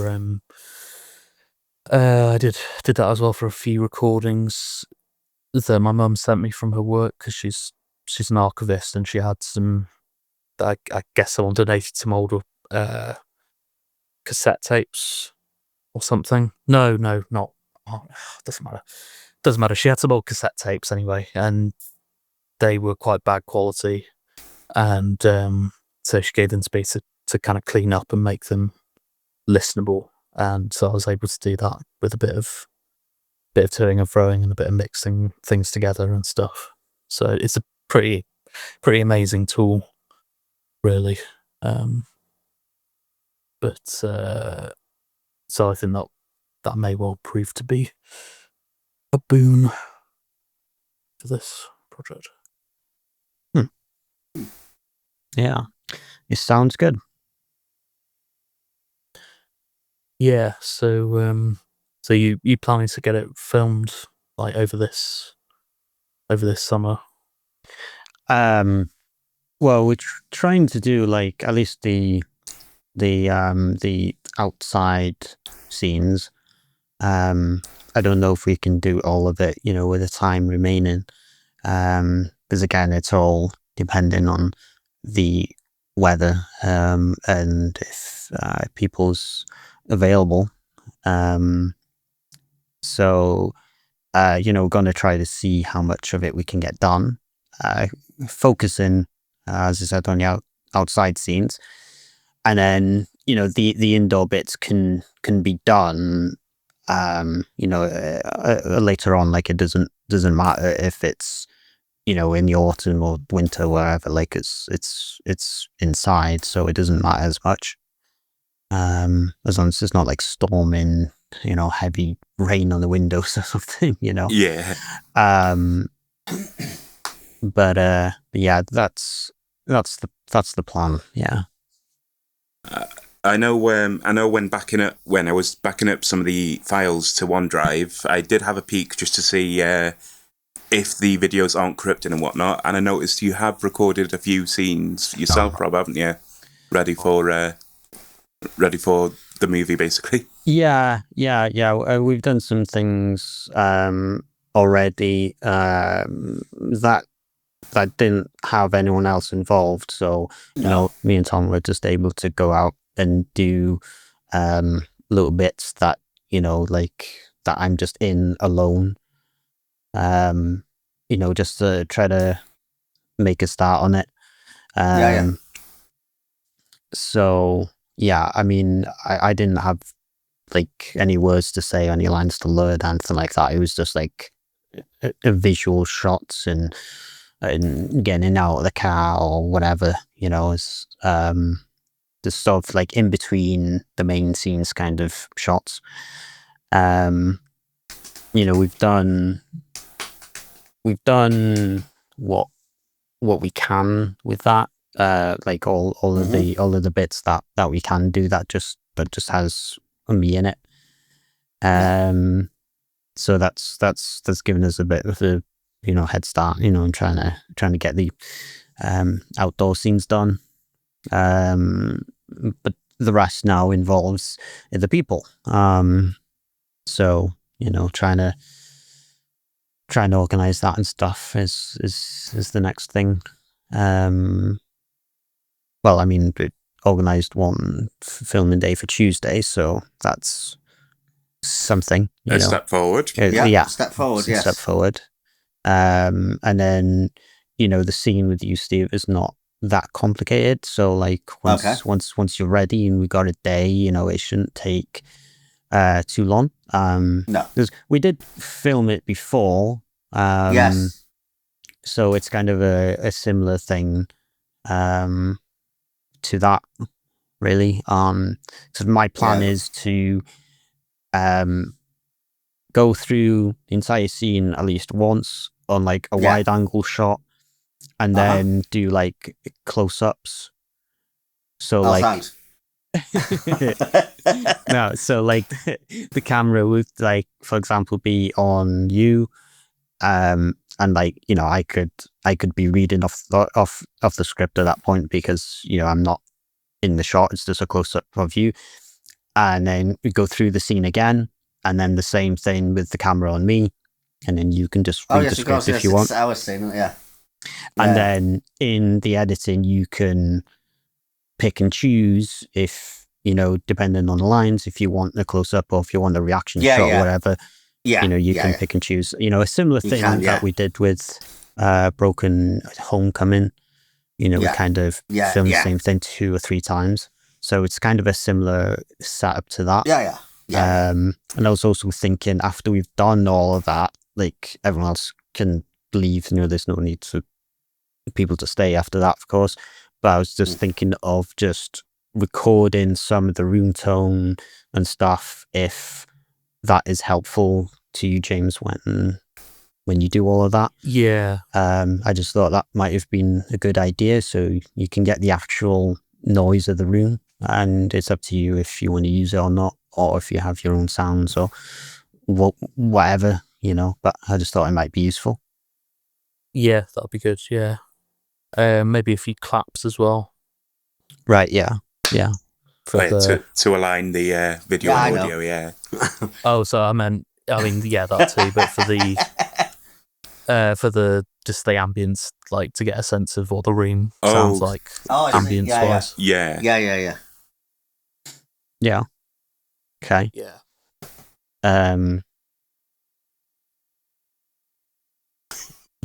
I did that as well for a few recordings that my mum sent me from her work, because she's an archivist, and she had some. I guess someone donated some older cassette tapes or something. No, not. Oh, doesn't matter. Doesn't matter. She had some old cassette tapes anyway, and they were quite bad quality, and so she gave them space to kind of clean up and make them listenable, and so I was able to do that with a bit of toing and throwing and a bit of mixing things together and stuff. So it's a pretty amazing tool, really. But so I think that may well prove to be a boon to this project. Yeah, it sounds good. Yeah, so you planning to get it filmed like over this summer? Well, we're trying to do like at least the outside scenes. I don't know if we can do all of it, with the time remaining. Because again, it's all depending on the weather, and if people's available. So, we're going to try to see how much of it we can get done. Focusing, as I said, on the outside scenes, and then the indoor bits can be done. Later on, like it doesn't matter if it's in the autumn or winter, wherever. Like it's inside, so it doesn't matter as much. As long as it's not like storming, heavy rain on the windows or something, Yeah. But yeah, that's the plan. Yeah. I know when I was backing up some of the files to OneDrive, I did have a peek just to see if the videos aren't corrupted and whatnot, and I noticed you have recorded a few scenes yourself, Rob, haven't you? Ready for the movie, basically. Yeah. We've done some things already that didn't have anyone else involved. So me and Tom were just able to go out and do little bits that like that I'm just in alone. Just to try to make a start on it. So yeah, I mean, I didn't have like any words to say, any lines to learn, anything like that. It was just like a visual shots and getting out of the car or whatever, it's the stuff like in between the main scenes kind of shots. We've done what we can with that, like all of the bits that we can do that just has me in it. So that's given us a bit of a head start, and trying to get the outdoor scenes done. But the rest now involves the people. So trying to organize that and stuff is the next thing. Well, I mean, we organized one filming day for Tuesday, so that's something. A step forward. Step forward. Yes. Step forward. And then the scene with you, Steve, is not that complicated. So like once you're ready and we got a day, it shouldn't take too long. No, we did film it before. Yes. So it's kind of a similar thing to that, really. So my plan is to go through the entire scene at least once on like a wide angle shot, and then do like close-ups. So like no, so like the camera would, like, for example, be on you, and like, you know, I could be reading off the script at that point, because, you know, I'm not in the shot, it's just a close-up of you, and then we go through the scene again, and then the same thing with the camera on me, and then you can just read the script if you want. I was saying, And then in the editing, you can pick and choose, if, you know, depending on the lines, if you want a close-up or if you want a reaction shot or whatever, you know, you can pick and choose. You know, a similar thing that we did with Broken Homecoming, you know, we kind of filmed the same thing 2 or 3 times. So it's kind of a similar setup to that. And I was also thinking, after we've done all of that, like, everyone else can leave, you know, there's no need for people to stay after that, of course. But I was just thinking of just recording some of the room tone and stuff, if that is helpful to you, James, when you do all of that. Yeah. I just thought that might have been a good idea, so you can get the actual noise of the room, and it's up to you if you want to use it or not, or if you have your own sounds or whatever, you know. But I just thought it might be useful. Yeah, that'll be good. Yeah. Maybe a few claps as well. Right. Yeah. For to align the video and audio. Oh, so I mean, yeah, that too. But for the just the ambience, like, to get a sense of what the room sounds like, ambience wise. Yeah. Okay. Yeah.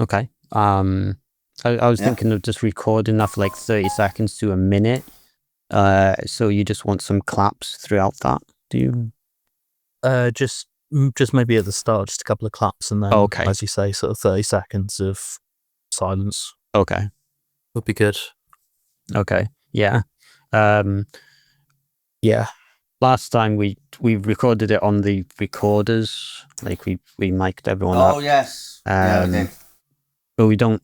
Okay. I was thinking of just recording that for like 30 seconds to a minute. So you just want some claps throughout that, do you? Just maybe at the start, just a couple of claps, and then, as you say, sort of 30 seconds of silence. Okay. Would be good. Okay. Yeah. Yeah. Last time we recorded it on the recorders, like we mic'd everyone up. Oh yes. Yeah, we did. But we don't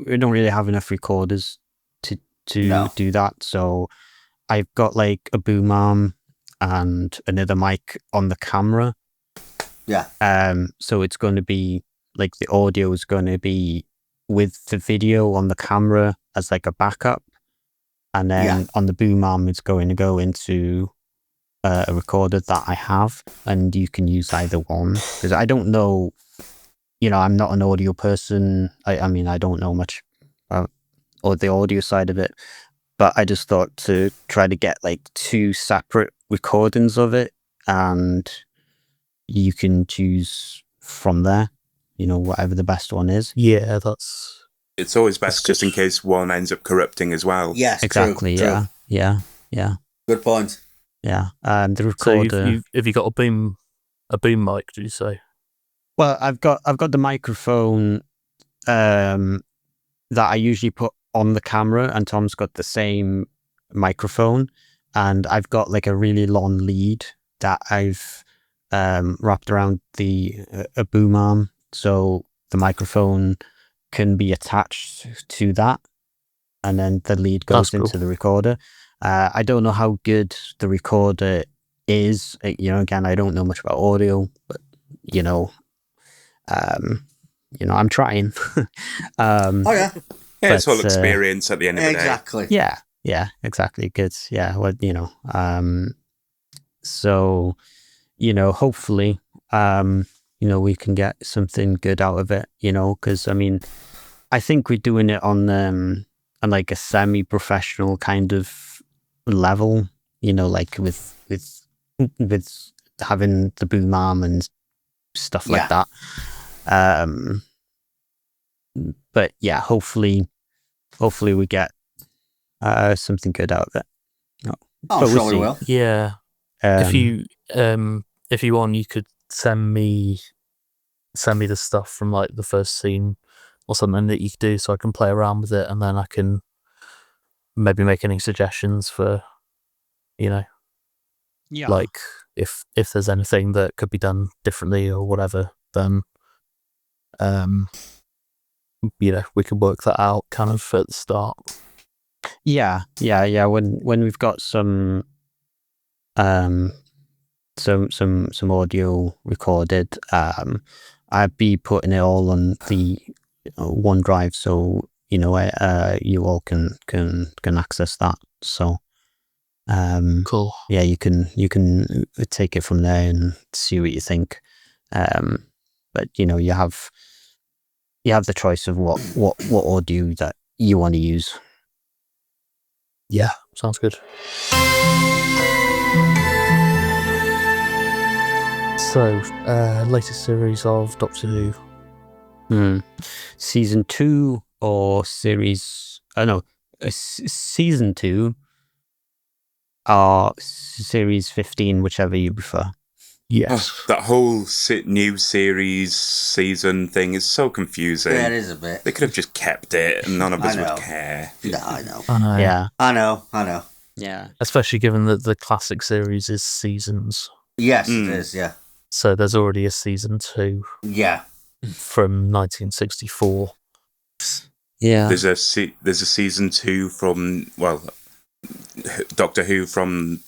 really have enough recorders to do that. So I've got like a boom arm and another mic on the camera. Yeah. So it's going to be like, the audio is going to be with the video on the camera as like a backup, and then on the boom arm it's going to go into a recorder that I have, and you can use either one, because I don't know, you know, I'm not an audio person. I mean, I don't know much about the audio side of it, but I just thought to try to get like 2 separate recordings of it, and you can choose from there, you know, whatever the best one is. Yeah, it's always best just in case one ends up corrupting as well. Yes, exactly. True. Yeah. Good point. Yeah. The recorder. So have you got a boom mic? Did you say? Well, I've got the microphone that I usually put on the camera, and Tom's got the same microphone, and I've got like a really long lead that I've wrapped around a boom arm, so the microphone can be attached to that, and then the lead goes into the recorder. I don't know how good the recorder is. You know, again, I don't know much about audio, but you know, I'm trying. It's all experience at the end of the day. Exactly. Yeah, exactly. Good. Yeah. Well, you know, so, you know, hopefully, you know, we can get something good out of it, you know, because I mean, I think we're doing it on like a semi-professional kind of level, you know, like with having the boom arm and stuff like that. But yeah, hopefully we get something good out of it. I'm sure we will. Yeah. If you want, you could send me the stuff from like the first scene or something that you could do, so I can play around with it, and then I can maybe make any suggestions for, you know, like if there's anything that could be done differently or whatever, then we can work that out kind of at the start. Yeah. When we've got some audio recorded, I'd be putting it all on the OneDrive, so you all can access that. So Cool. yeah, you can take it from there and see what you think. But you have the choice of what audio that you want to use. Yeah, sounds good. So, latest series of Doctor Who. Season 2 or series? No, season 2 or series 15, whichever you prefer. Yes. That whole new series season thing is so confusing. Yeah, it is a bit. They could have just kept it and none of us I know. would care. Yeah, I know. I know. Yeah. I know. Yeah. Especially given that the classic series is seasons. Yes, it is, yeah. So there's already a season 2 Yeah. from 1964. Yeah. There's a season 2 from, well, Doctor Who from,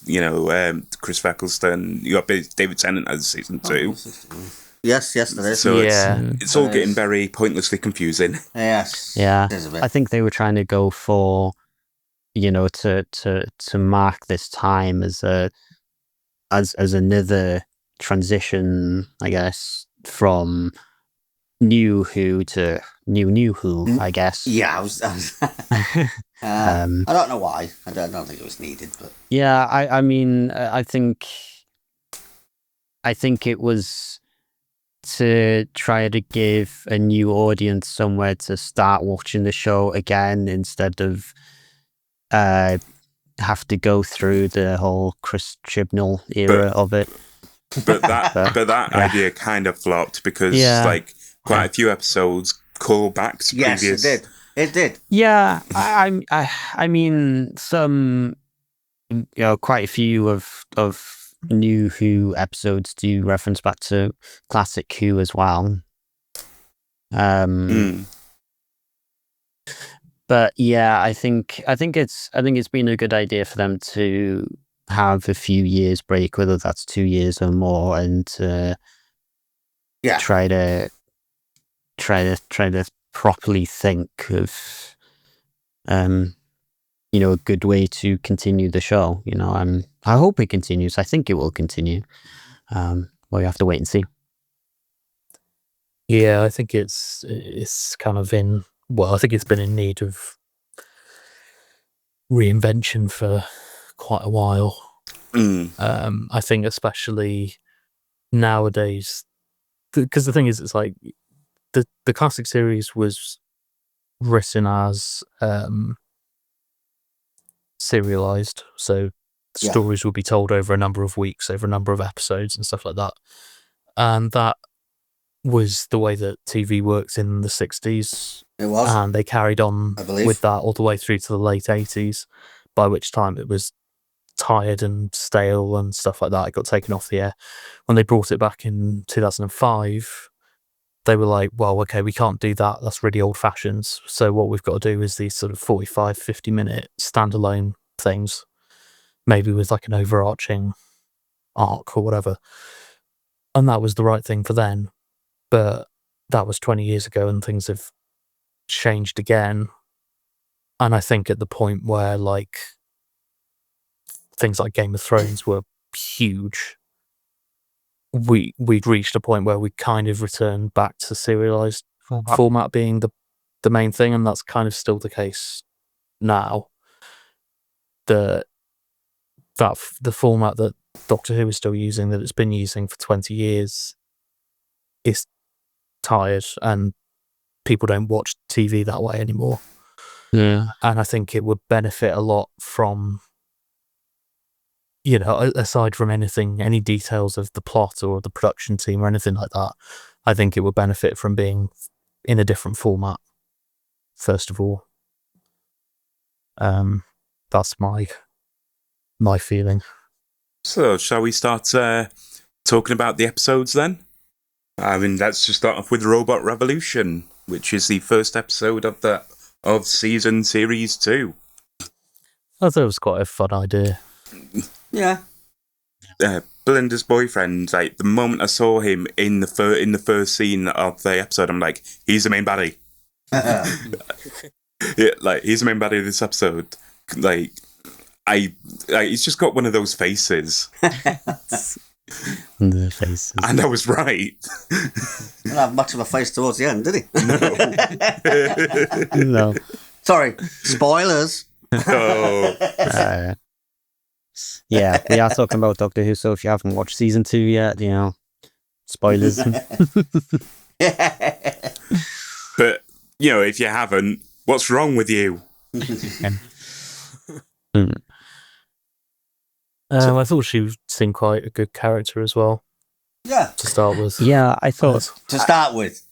Chris Eccleston. You got David Tennant as season 2. Yes, there is. So Yeah. it's all getting very pointlessly confusing. Yes. Yeah. It is a bit. I think they were trying to go for, to mark this time as another transition, I guess, from New Who to New Who, I guess. Yeah, I was I don't know why. I don't think it was needed, but yeah, I mean, I think it was to try to give a new audience somewhere to start watching the show again, instead of have to go through the whole Chris Chibnall era of it. But that idea kind of flopped because quite a few episodes call back to previous. Yes, it did. Yeah, I mean, some, quite a few of New Who episodes do reference back to classic Who as well. But yeah, I think it's been a good idea for them to have a few years break, whether that's 2 years or more, and try to properly think of a good way to continue the show. I hope it continues. I think it will continue. Well, you have to wait and see. Yeah, I think it's kind of I think it's been in need of reinvention for quite a while. I think especially nowadays, because the thing is, it's like the classic series was written as serialized, so stories will be told over a number of weeks, over a number of episodes and stuff like that, and that was the way that TV worked in the 60s. It was. And they carried on with that all the way through to the late 80s, by which time it was tired and stale and stuff like that. It got taken off the air. When they brought it back in 2005, they were like, well, okay, we can't do that. That's really old-fashioned. So what we've got to do is these sort of 45, 50-minute standalone things, maybe with like an overarching arc or whatever. And that was the right thing for then. But that was 20 years ago, and things have changed again. And I think at the point where like things like Game of Thrones were huge, we'd reached a point where we kind of returned back to serialized format being the main thing, and that's kind of still the case now. The format that Doctor Who is still using, that it's been using for 20 years, is tired, and people don't watch TV that way anymore. Yeah. And I think it would benefit a lot from, aside from any details of the plot or the production team or anything like that, I think it would benefit from being in a different format, first of all. That's my feeling. So, shall we start talking about the episodes then? I mean, let's just start off with Robot Revolution, which is the first episode of season series 2. I thought it was quite a fun idea. Yeah. Belinda's boyfriend, like, the moment I saw him in the first scene of the episode, I'm like, he's the main baddie. Yeah, like, he's the main baddie of this episode. Like, he's just got one of those faces. The faces. And I was right. Didn't have much of a face towards the end, did he? No. Sorry, spoilers. Oh. Yeah, we are talking about Doctor Who, so if you haven't watched season 2 yet, spoilers. But, if you haven't, what's wrong with you? I thought she seemed quite a good character as well Yeah. to start with. Yeah, I thought. To start with.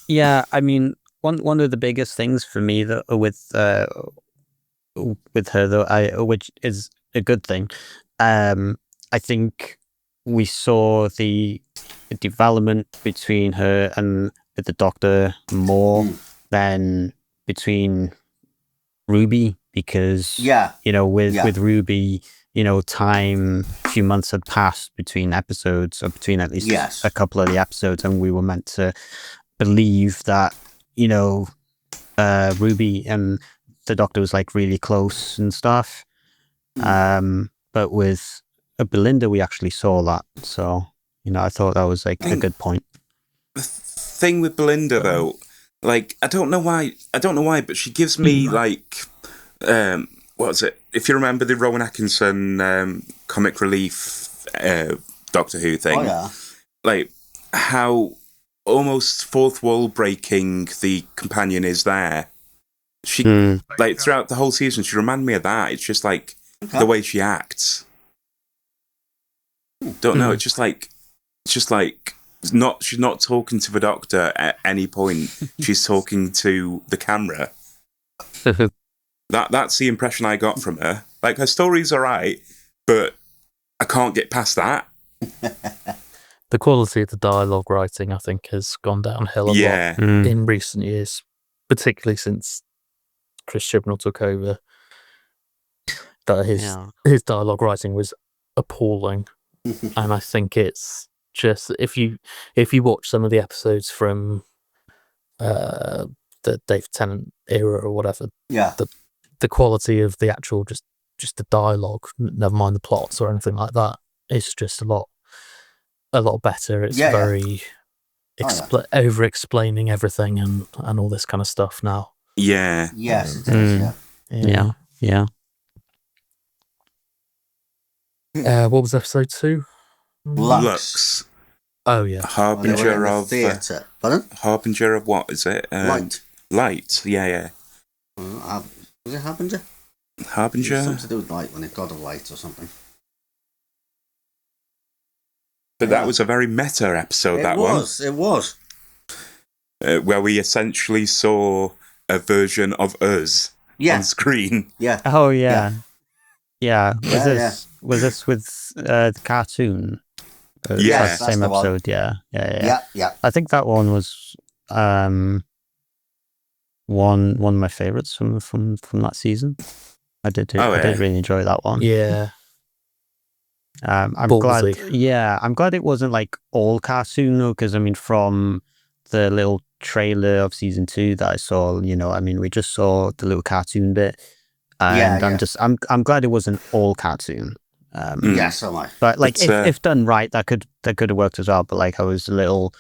Yeah, I mean, one of the biggest things for me that with her though, which is a good thing, I think we saw the development between her and the Doctor more than between Ruby, because with Ruby, time, a few months had passed between episodes, or between at least a couple of the episodes, and we were meant to believe that Ruby and the Doctor was like really close and stuff. But with Belinda, we actually saw that, so I thought that was like a good point. The thing with Belinda, though, like, I don't know why, but she gives me like, what was it? If you remember the Rowan Atkinson comic relief Doctor Who thing, like how almost fourth wall breaking the companion is there. She like throughout the whole season, she reminded me of that. It's just like the way she acts. Don't know. It's just like she's not talking to the Doctor at any point. She's talking to the camera. That's the impression I got from her. Like, her story's alright, but I can't get past that. The quality of the dialogue writing, I think, has gone downhill a lot in recent years, particularly since Chris Chibnall took over. That his dialogue writing was appalling, and I think it's just if you watch some of the episodes from the Dave Tennant era or whatever, the quality of the actual just the dialogue, never mind the plots or anything like that, it's just a lot better. It's very over explaining everything and all this kind of stuff now. Yeah. Yes, it is, Yeah. What was episode 2? Lux. Oh yeah. Harbinger of theatre. Pardon? Harbinger of what is it? Light. Light. Yeah. Was it Harbinger? Harbinger. Something to do with light, when it God of Light or something. But that was a very meta episode. It was. Where we essentially saw a version of us on screen. Yeah. Oh yeah. Yeah. Was this with the cartoon? Yes, same episode. Yeah. I think that one was one of my favorites from that season. I did really enjoy that one. Yeah. I'm glad. Yeah, I'm glad it wasn't like all cartoon though, because I mean, from the little trailer of season 2 that I saw, we just saw the little cartoon bit, and I'm glad it wasn't all cartoon. Yes, am I. But like, if done right, that could have worked as well. But like, I was a little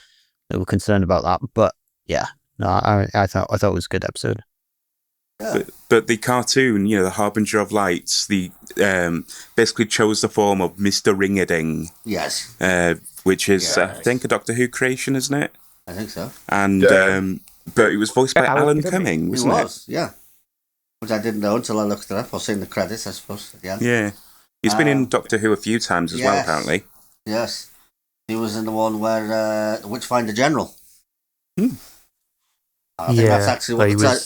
concerned about that. But yeah, no, I thought it was a good episode. Yeah. But the cartoon, the Harbinger of Lights, the basically chose the form of Mr. Ring-a-Ding. Yes. Which is, I think, a Doctor Who creation, isn't it? I think so. And but it was voiced by Alan Cumming, wasn't it? Yeah. Which I didn't know until I looked it up, or seen the credits, I suppose. Yeah. He's been in Doctor Who a few times as well, apparently. Yes. He was in the one where the Witchfinder General. I think that's actually what I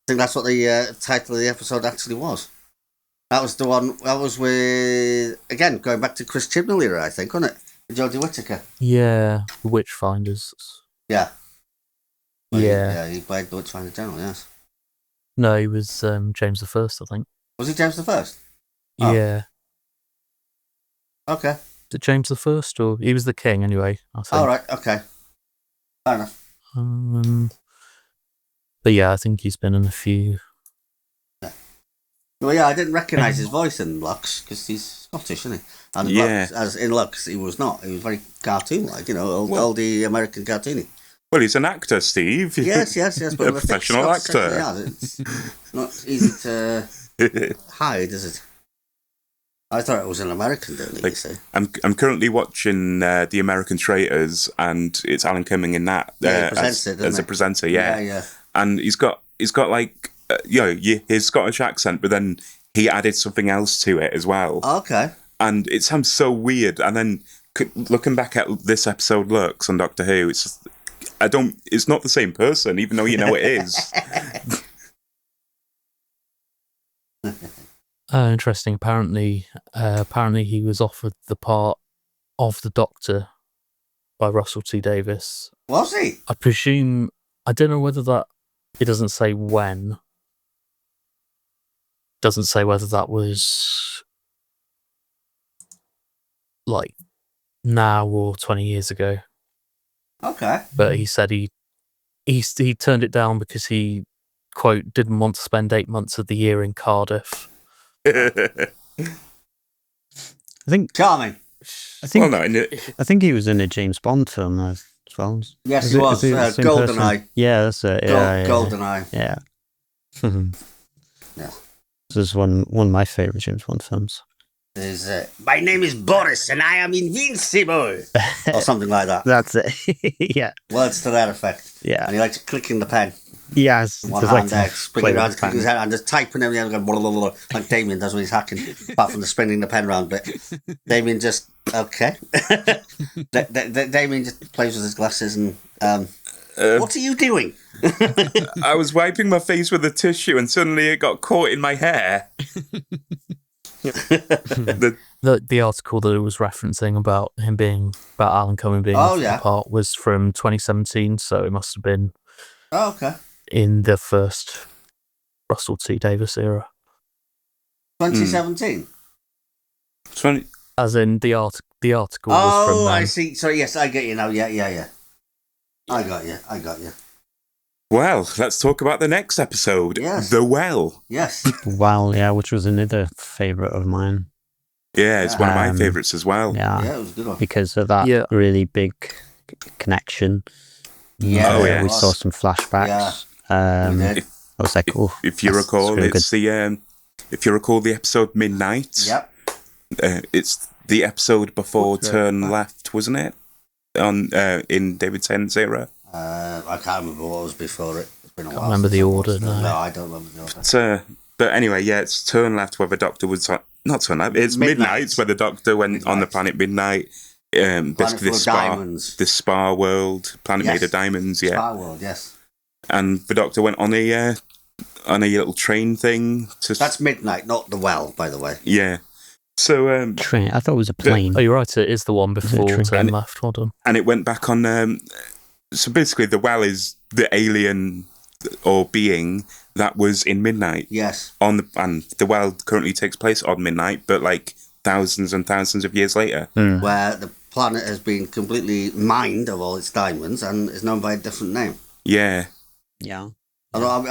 think that's what the title of the episode actually was. That was the one. That was with, again, going back to Chris Chibnall era, I think, wasn't it? Jodie Whittaker. Yeah, the Witchfinders. Yeah. Well, Yeah. he played the Witchfinder General, yes. No, he was James the First, I think. Was he James the First? Oh. Yeah. Okay. Is it James the First, or he was the king anyway? I think. All right. Okay. Fair enough. But yeah, I think he's been in a few. Well, yeah, I didn't recognise his voice in Lux because he's Scottish, isn't he? And Lux, as in Lux, he was not. He was very cartoon-like, oldie American cartoony. Well, he's an actor, Steve. Yes. But A professional actor. It's not easy to hide, is it? I thought it was an American, don't you say? I'm currently watching The American Traitors, and it's Alan Cumming in that as a presenter. Yeah. And he's got like his Scottish accent, but then he added something else to it as well. Okay. And it sounds so weird. And then looking back at this episode, Lux on Doctor Who, it's just, it's not the same person, even though you know it is. Interesting. Apparently he was offered the part of the Doctor by Russell T Davies. Was he? I presume. I don't know whether that. It doesn't say when. Doesn't say whether that was like now or 20 years ago. Okay. But he said he turned it down because he, quote, didn't want to spend 8 months of the year in Cardiff. I think charming. I think he was in a James Bond film as well. Yes, he was. GoldenEye. Yeah, that's it. Yeah, GoldenEye. Yeah. Yeah. This is one of my favourite James Bond films. My name is Boris and I am invincible, or something like that. That's it. Yeah. Words to that effect. Yeah. And he likes clicking the pen. Yes. One hand there, spinning around, clicking his head, and just typing everything and going blah, blah, blah, like Damian does when he's hacking, apart from the spinning the pen round bit. Damian just, okay. Damian just plays with his glasses and, what are you doing? I was wiping my face with a tissue and suddenly it got caught in my hair. The article that it was referencing about Alan Cumming being the part was from 2017, so it must have been in the first Russell T Davies era. 2017? As in the article was from then. I see. So yes, I get you now. Yeah. I got you. Well, let's talk about the next episode. Yes. The Well. Yes. Well, yeah, which was another favourite of mine. Yeah, it's one of my favourites as well. Yeah, it was a good one. Because of that really big connection. Yeah, we saw some flashbacks. I was like, if you recall, it's if you recall the episode Midnight. Yep. It's the episode before Turn Left, wasn't it? In David Tennant's era. I can't remember what was before it. It's been a while. Remember the order? No, I don't remember the order. But anyway, it's Turn Left where the Doctor was not Turn Left. It's Midnight where the Doctor went on the planet Midnight. Basically, the spa world, planet made of diamonds. Yeah, spa world. Yes. And the Doctor went on a little train thing. That's Midnight, not the Well, by the way. Yeah. So train. I thought it was a plane. Oh, you're right. It is the one before Turn Left. Well done. And it went back on. So basically, the Well is the alien or being that was in Midnight. Yes. And the Well currently takes place on Midnight, but like thousands and thousands of years later, where the planet has been completely mined of all its diamonds and is known by a different name. Yeah. Yeah. Although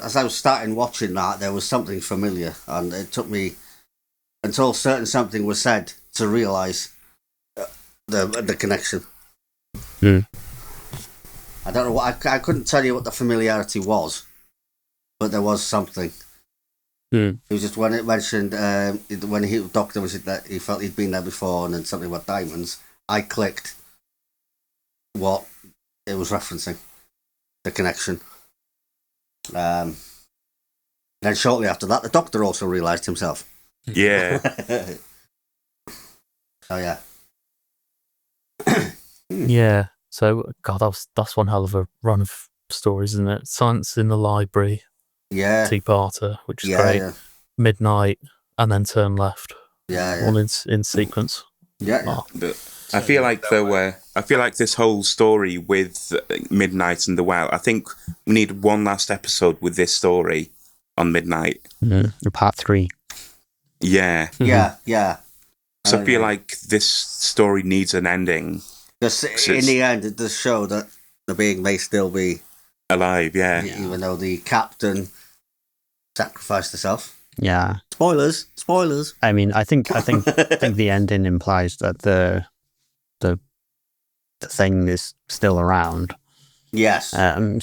as I was starting watching that, there was something familiar, and it took me until certain something was said to realise the connection. I don't know what I couldn't tell you what the familiarity was, but there was something. It was just when it mentioned when the Doctor was that he felt he'd been there before, and then something about diamonds. I clicked what it was referencing, the connection. Then shortly after that, the Doctor also realised himself. Yeah. Oh yeah. Yeah. So God, that's one hell of a run of stories, isn't it? Science in the Library. Yeah. Two-parter, which is great. Yeah. midnight, and then turn left. Yeah, All in sequence. yeah. Oh. But I feel like I feel like this whole story with Midnight and the Well. I think we need one last episode with this story on Midnight. Part 3. Yeah. Yeah. So I feel like this story needs an ending. Because in the end, it does show that the being may still be alive. Yeah. Even though the captain sacrificed herself. Yeah. Spoilers. I mean, I think the ending implies that the thing is still around. Yes.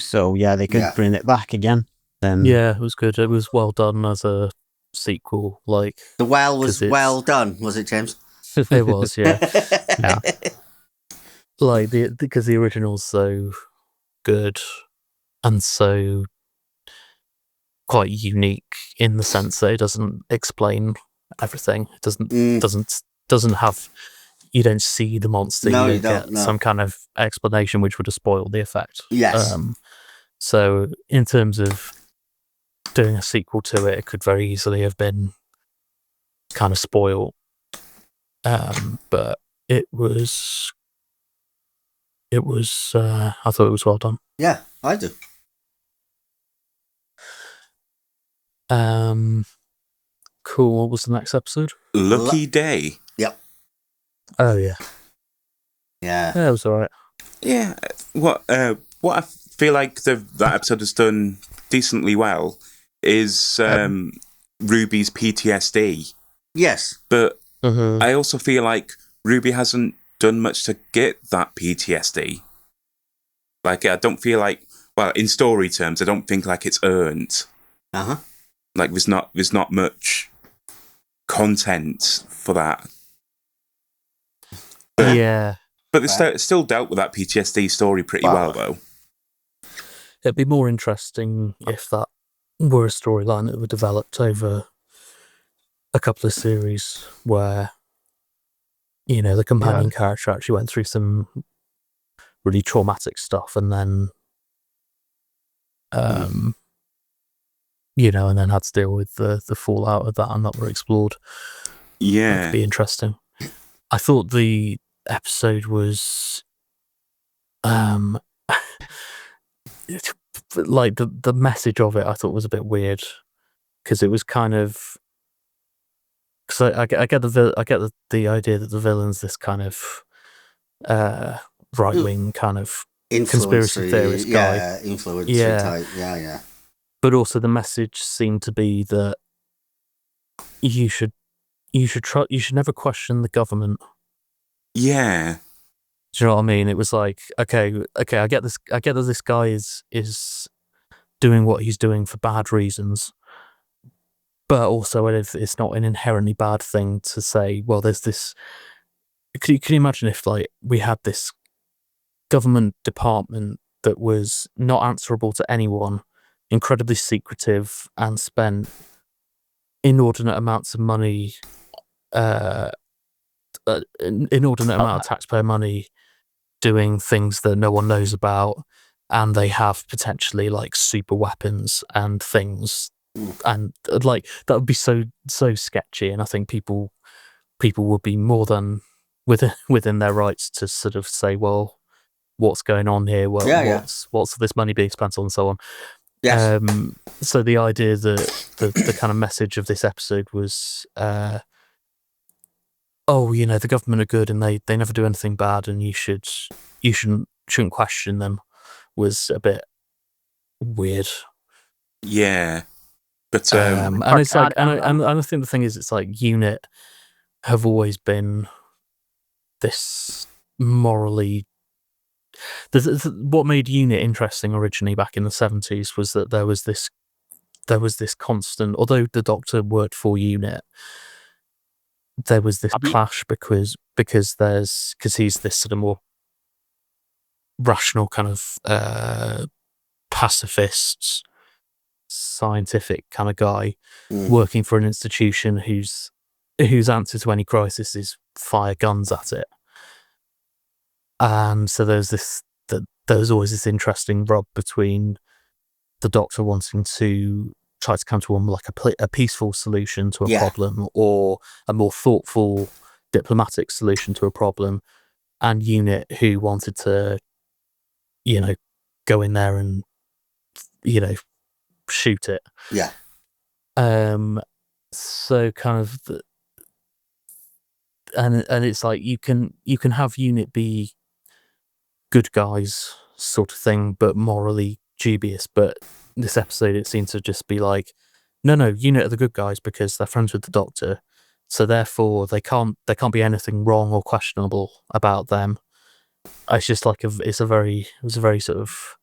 So yeah, they could bring it back again. Then Yeah, it was good. It was well done as a sequel. Like the well was well done, was it, James? It was, yeah. yeah. Like because the original's so good and so quite unique in the sense that it doesn't explain everything. It doesn't have. You don't see the monster. No, you don't get some kind of explanation which would have spoiled the effect. Yes. So in terms of doing a sequel to it, it could very easily have been kind of spoiled. But it was. I thought it was well done. Yeah, I do. Cool. What was the next episode? Lucky Day. Yep. Oh yeah. Yeah. It was alright. Yeah. What I feel like that episode has done decently well is Ruby's PTSD. Yes. But I also feel like Ruby hasn't done much to get that PTSD. Like, I don't feel like, well, in story terms, I don't think like it's earned. Like, there's not much content for that. But, yeah. But it's still dealt with that PTSD story pretty well, though. It'd be more interesting if that were a storyline that were developed over a couple of series where, you know, the companion character actually went through some really traumatic stuff and then, you know, and then had to deal with the fallout of that and that were explored. Yeah. That'd be interesting. I thought the episode was, like the message of it I thought was a bit weird because it was kind of, because I get the idea that the villain's this kind of right wing kind of conspiracy theorist guy, influencer type, yeah. But also the message seemed to be that you should never question the government. Yeah. Do you know what I mean? It was like, okay, I get this. I get that this guy is doing what he's doing for bad reasons, but also it's not an inherently bad thing to say. Well, there's this. Can you imagine if like we had this government department that was not answerable to anyone, incredibly secretive, and spent inordinate amounts of money, inordinate amount of taxpayer money, doing things that no one knows about, and they have potentially like super weapons and things, and like that would be so sketchy. And I think people would be more than within their rights to sort of say, well, what's going on here? What's this money being spent on, and so on. Yes. So the idea that the kind of message of this episode was, oh, you know, the government are good and they never do anything bad, and you shouldn't question them, was a bit weird. Yeah, but and it's like, and I think the thing is, it's like UNIT have always been this morally. What made UNIT interesting originally back in the 70s was that there was this constant, although the Doctor worked for UNIT, there was this clash because he's this sort of more rational kind of pacifist, scientific kind of guy working for an institution whose answer to any crisis is fire guns at it. And so there's always this interesting rub between the Doctor wanting to try to come to a peaceful solution to a Yeah. problem, or a more thoughtful diplomatic solution to a problem, and Unit, who wanted to, go in there and, shoot it. Yeah. So kind of, and it's like you can have Unit be good guys sort of thing, but morally dubious. But this episode, it seemed to just be like, no, Unit are the good guys because they're friends with the Doctor, so therefore they can't be anything wrong or questionable about them. It's just like it was a very sort of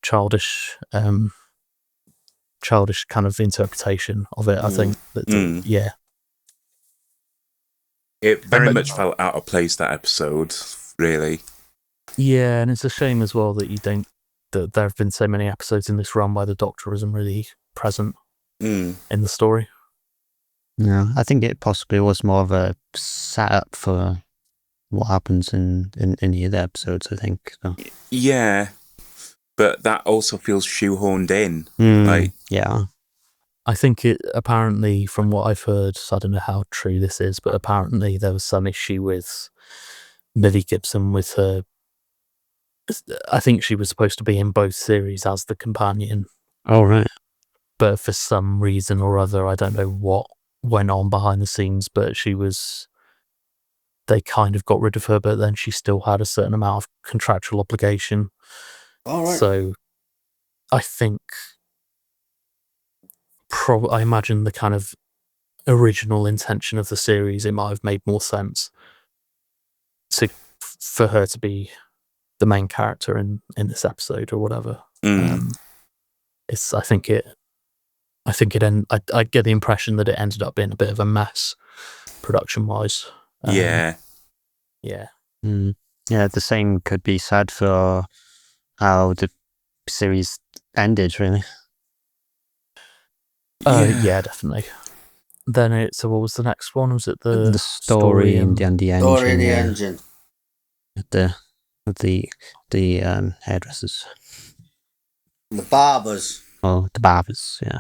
childish kind of interpretation of it. I think that yeah. It very much felt out of place, that episode, really. Yeah, and it's a shame as well that there have been so many episodes in this run where the Doctor isn't really present in the story. Yeah, I think it possibly was more of a setup for what happens in the other episodes, I think. So. Yeah, but that also feels shoehorned in. Yeah. I think it, apparently, from what I've heard, so I don't know how true this is, but apparently there was some issue with Millie Gibson with her. I think she was supposed to be in both series as the companion. Oh, right. But for some reason or other, I don't know what went on behind the scenes, but they kind of got rid of her, but then she still had a certain amount of contractual obligation. All right. So I think, I imagine the kind of original intention of the series, it might have made more sense for her to be the main character in this episode or whatever. I get the impression that it ended up being a bit of a mess production wise. Yeah. Yeah. Yeah, the same could be said for how the series ended, really. Yeah, definitely. Then so what was the next one? Was it the story and the engine? Story in the engine. The hairdressers. The barbers. Oh, the barbers, yeah.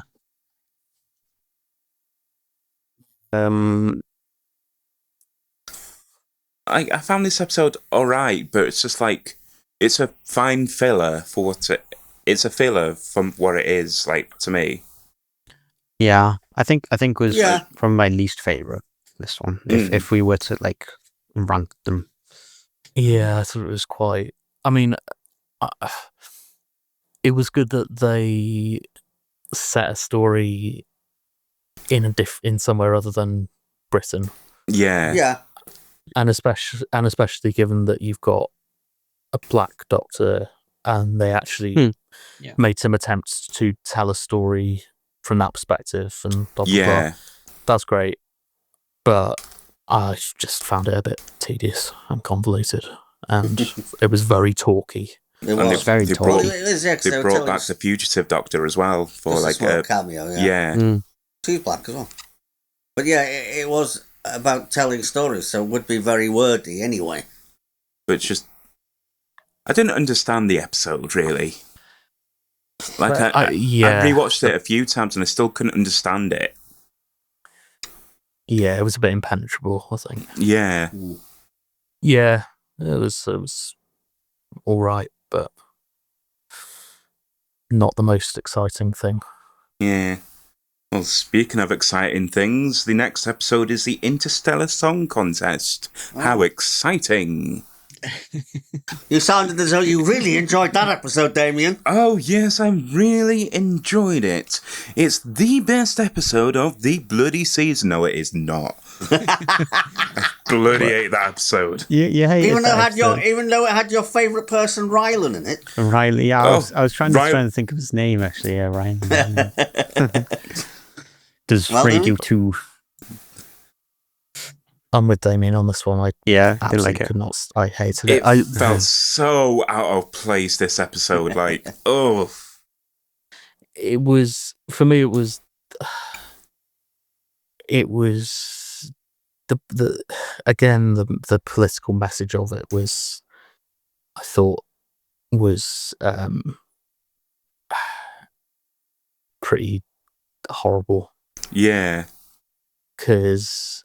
I found this episode alright, but it's just like, it's a fine filler for what it's a filler from what it is, like, to me. Yeah, I think it was from my least favorite, this one. If we were to like rank them. Yeah, I thought it was quite. I mean, it was good that they set a story in somewhere other than Britain. Yeah. Yeah. And especially given that you've got a black Doctor, and they actually made some attempts to tell a story from that perspective, and blah, blah, blah. That's great, but I just found it a bit tedious and convoluted, and it was very talky. It was very talky. They brought back the fugitive Doctor as well for like a cameo. Yeah. She's black as well, but yeah, it was about telling stories, so it would be very wordy anyway. But just, I didn't understand the episode really. Like I rewatched it a few times and I still couldn't understand it. Yeah, it was a bit impenetrable, I think. Yeah. Yeah, it was all right, but not the most exciting thing. Yeah. Well, speaking of exciting things, the next episode is the Interstellar Song Contest. Oh. How exciting! You sounded as though you really enjoyed that episode, Damian. Oh, yes, I really enjoyed it. It's the best episode of the bloody season. No, it is not. I bloody hate that episode. Yeah, even though it had your favourite person, Rylan, in it. Riley, yeah. I was trying to think of his name, actually. Yeah, Ryan. Does Radio 2. I'm with Damian on this one. I didn't like it. I hated it. It felt so out of place, this episode. Like, oh. It was, for me, it was the political message of it was, I thought, was pretty horrible. Yeah. Because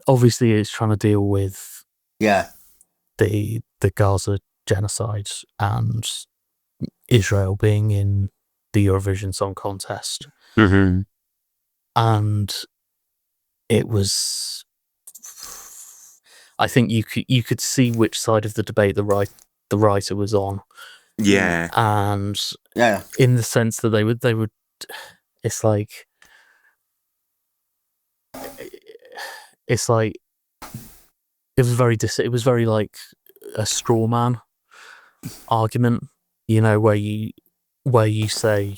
obviously it's trying to deal with the Gaza genocide and Israel being in the Eurovision Song Contest. Mm-hmm. And it was, I think you could see which side of the debate the writer was on. Yeah. And in the sense that they would it's like it was very like a straw man argument, where you say,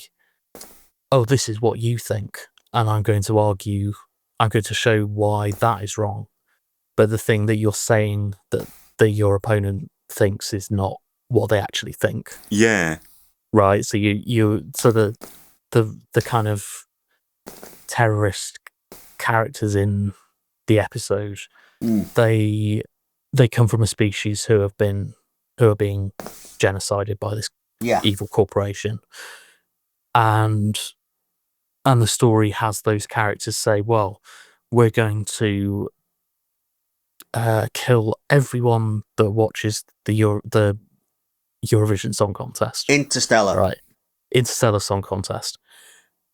oh, this is what you think, and I'm going to show why that is wrong, but the thing that you're saying that your opponent thinks is not what they actually think. Yeah. Right. So the kind of terrorist characters in the episode, they come from a species who are being genocided by this evil corporation, and the story has those characters say, well, we're going to kill everyone that watches the Eurovision Song Contest. Interstellar. Right. Interstellar Song Contest.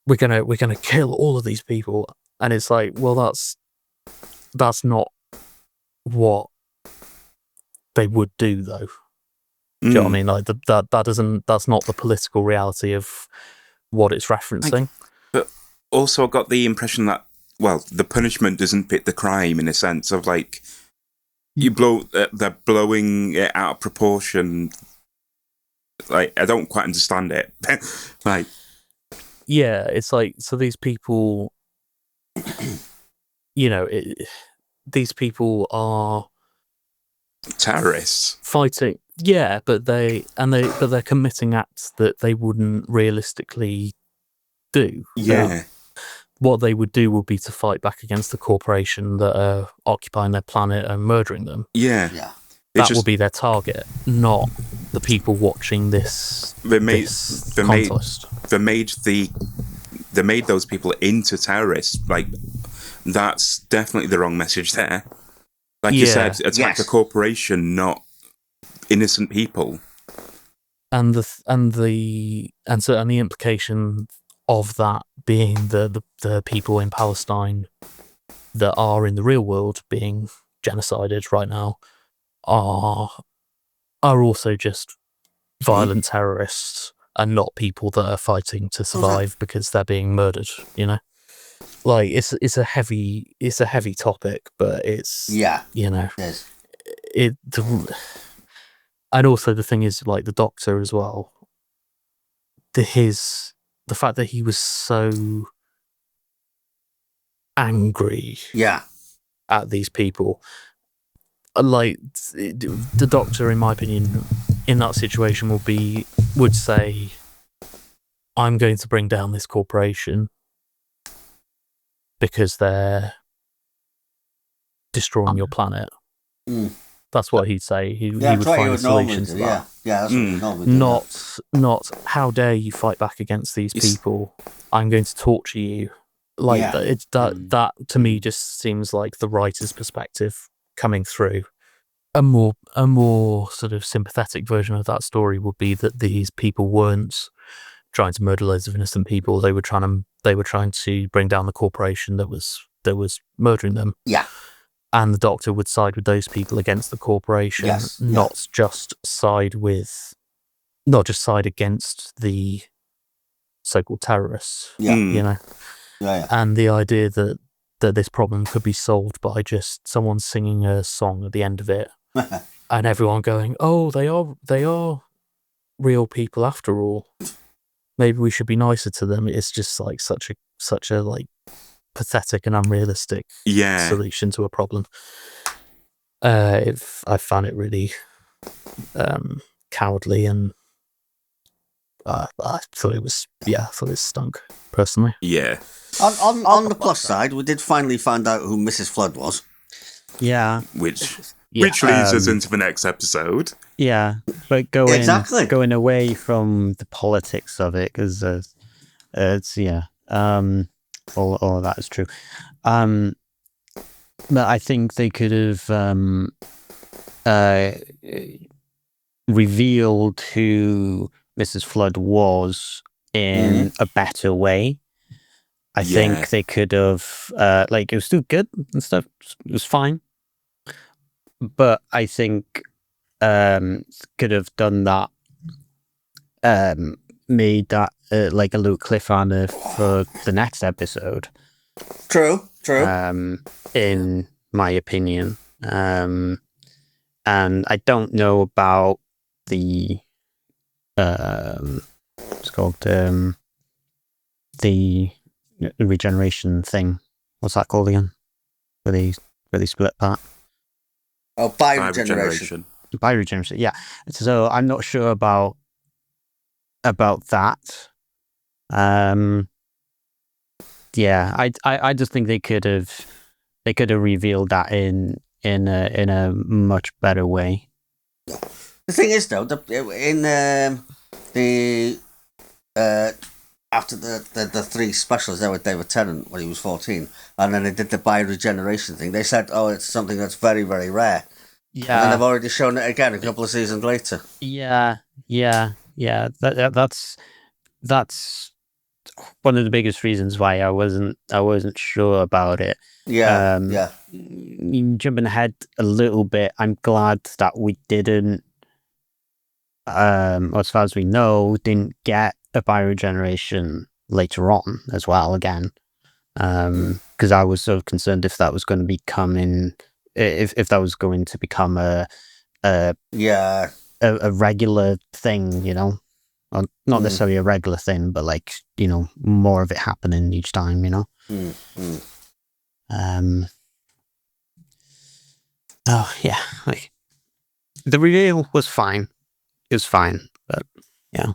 We're gonna kill all of these people. And it's like, well, that's not what they would do, though. Do you know what I mean? Like that's not the political reality of what it's referencing. But also, I got the impression that, well, the punishment doesn't fit the crime, in a sense of like they're blowing it out of proportion. Like, I don't quite understand it. Like, yeah, it's like, so these people, these people are terrorists fighting. Yeah, but they're committing acts that they wouldn't realistically do. Yeah. What they would do would be to fight back against the corporation that are occupying their planet and murdering them. Yeah. Yeah. That will be their target, not the people watching this. They made those people into terrorists. Like, that's definitely the wrong message there. Like you said, attack a corporation, not innocent people. And the implication of that being the people in Palestine that are in the real world being genocided right now are also just violent terrorists and not people that are fighting to survive because they're being murdered. Like, it's a heavy topic, but it's and also the thing is, like, the Doctor as well. The fact that he was so angry at these people, like, the Doctor, in my opinion, in that situation would say, I'm going to bring down this corporation because they're destroying your planet. That's what he'd say. He would find a solution to that. Yeah, that's what he normally do. Not how dare you fight back against these people? I'm going to torture you. Like, that to me just seems like the writer's perspective coming through. A more sort of sympathetic version of that story would be that these people weren't trying to murder loads of innocent people. They were trying to bring down the corporation that was murdering them. Yeah. And the Doctor would side with those people against the corporation, not just side against the so-called terrorists. Yeah. And the idea that this problem could be solved by just someone singing a song at the end of it, and everyone going, "Oh, they are real people after all. Maybe we should be nicer to them." It's just like such a like pathetic and unrealistic solution to a problem. I found it really cowardly, and I thought it stunk personally. Yeah. On the plus side, we did finally find out who Mrs. Flood was. Yeah. Which leads us into the next episode. Yeah, but going away from the politics of it, because It's all of that is true. But I think they could have revealed who Mrs. Flood was in a better way. I think they could have it was still good and stuff. It was fine, but I think could have done that. Made that like a little cliffhanger for the next episode. True. In my opinion. And I don't know about the it's called the regeneration thing. What's that called again? Where they split apart? Oh, bioregeneration. Bioregeneration, yeah. So I'm not sure about that. Yeah, I just think they could have revealed that in a much better way. The thing is, though, after the three specials there with David Tennant when he was 14, and then they did the bioregeneration thing, they said, "Oh, it's something that's very, very rare." Yeah, and then they've already shown it again a couple of seasons later. Yeah. That's one of the biggest reasons why I wasn't sure about it. Yeah. Jumping ahead a little bit, I'm glad that we didn't, as far as we know, didn't get a bioregeneration later on as well again. Because I was sort of concerned if that was going to be if that was going to become a regular thing, you know. Well, not necessarily a regular thing, but like, you know, more of it happening each time, you know. Oh yeah, like the reveal was fine. It was fine, but yeah.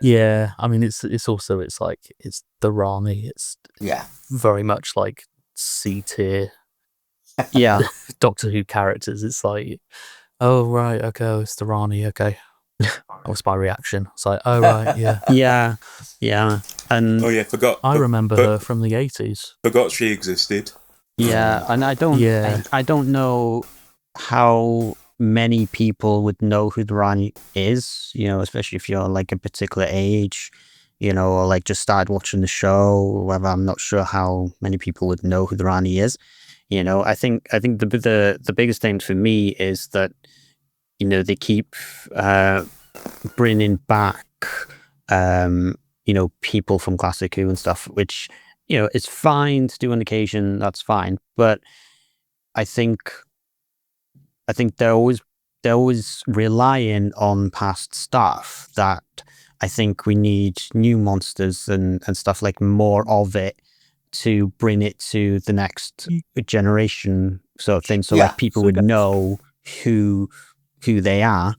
Yeah, I mean, it's like it's the Rani. It's very much like C tier. Yeah, Doctor Who characters. It's like, oh right, okay, it's the Rani. Okay, that was my reaction. It's like, oh right, yeah, yeah, and forgot. I remember her from the 80s. Forgot she existed. Yeah, and I don't know how many people would know who the Rani is, you know, especially if you're like a particular age, you know, or like just started watching the show or whatever. I'm not sure how many people would know who the Rani is. You know, I think the biggest thing for me is that, you know, they keep bringing back you know, people from Classic Who and stuff, which, you know, it's fine to do on occasion, that's fine. But I think they're always relying on past stuff that I think we need new monsters and stuff, like more of it to bring it to the next generation sort of thing. So like people would know who they are,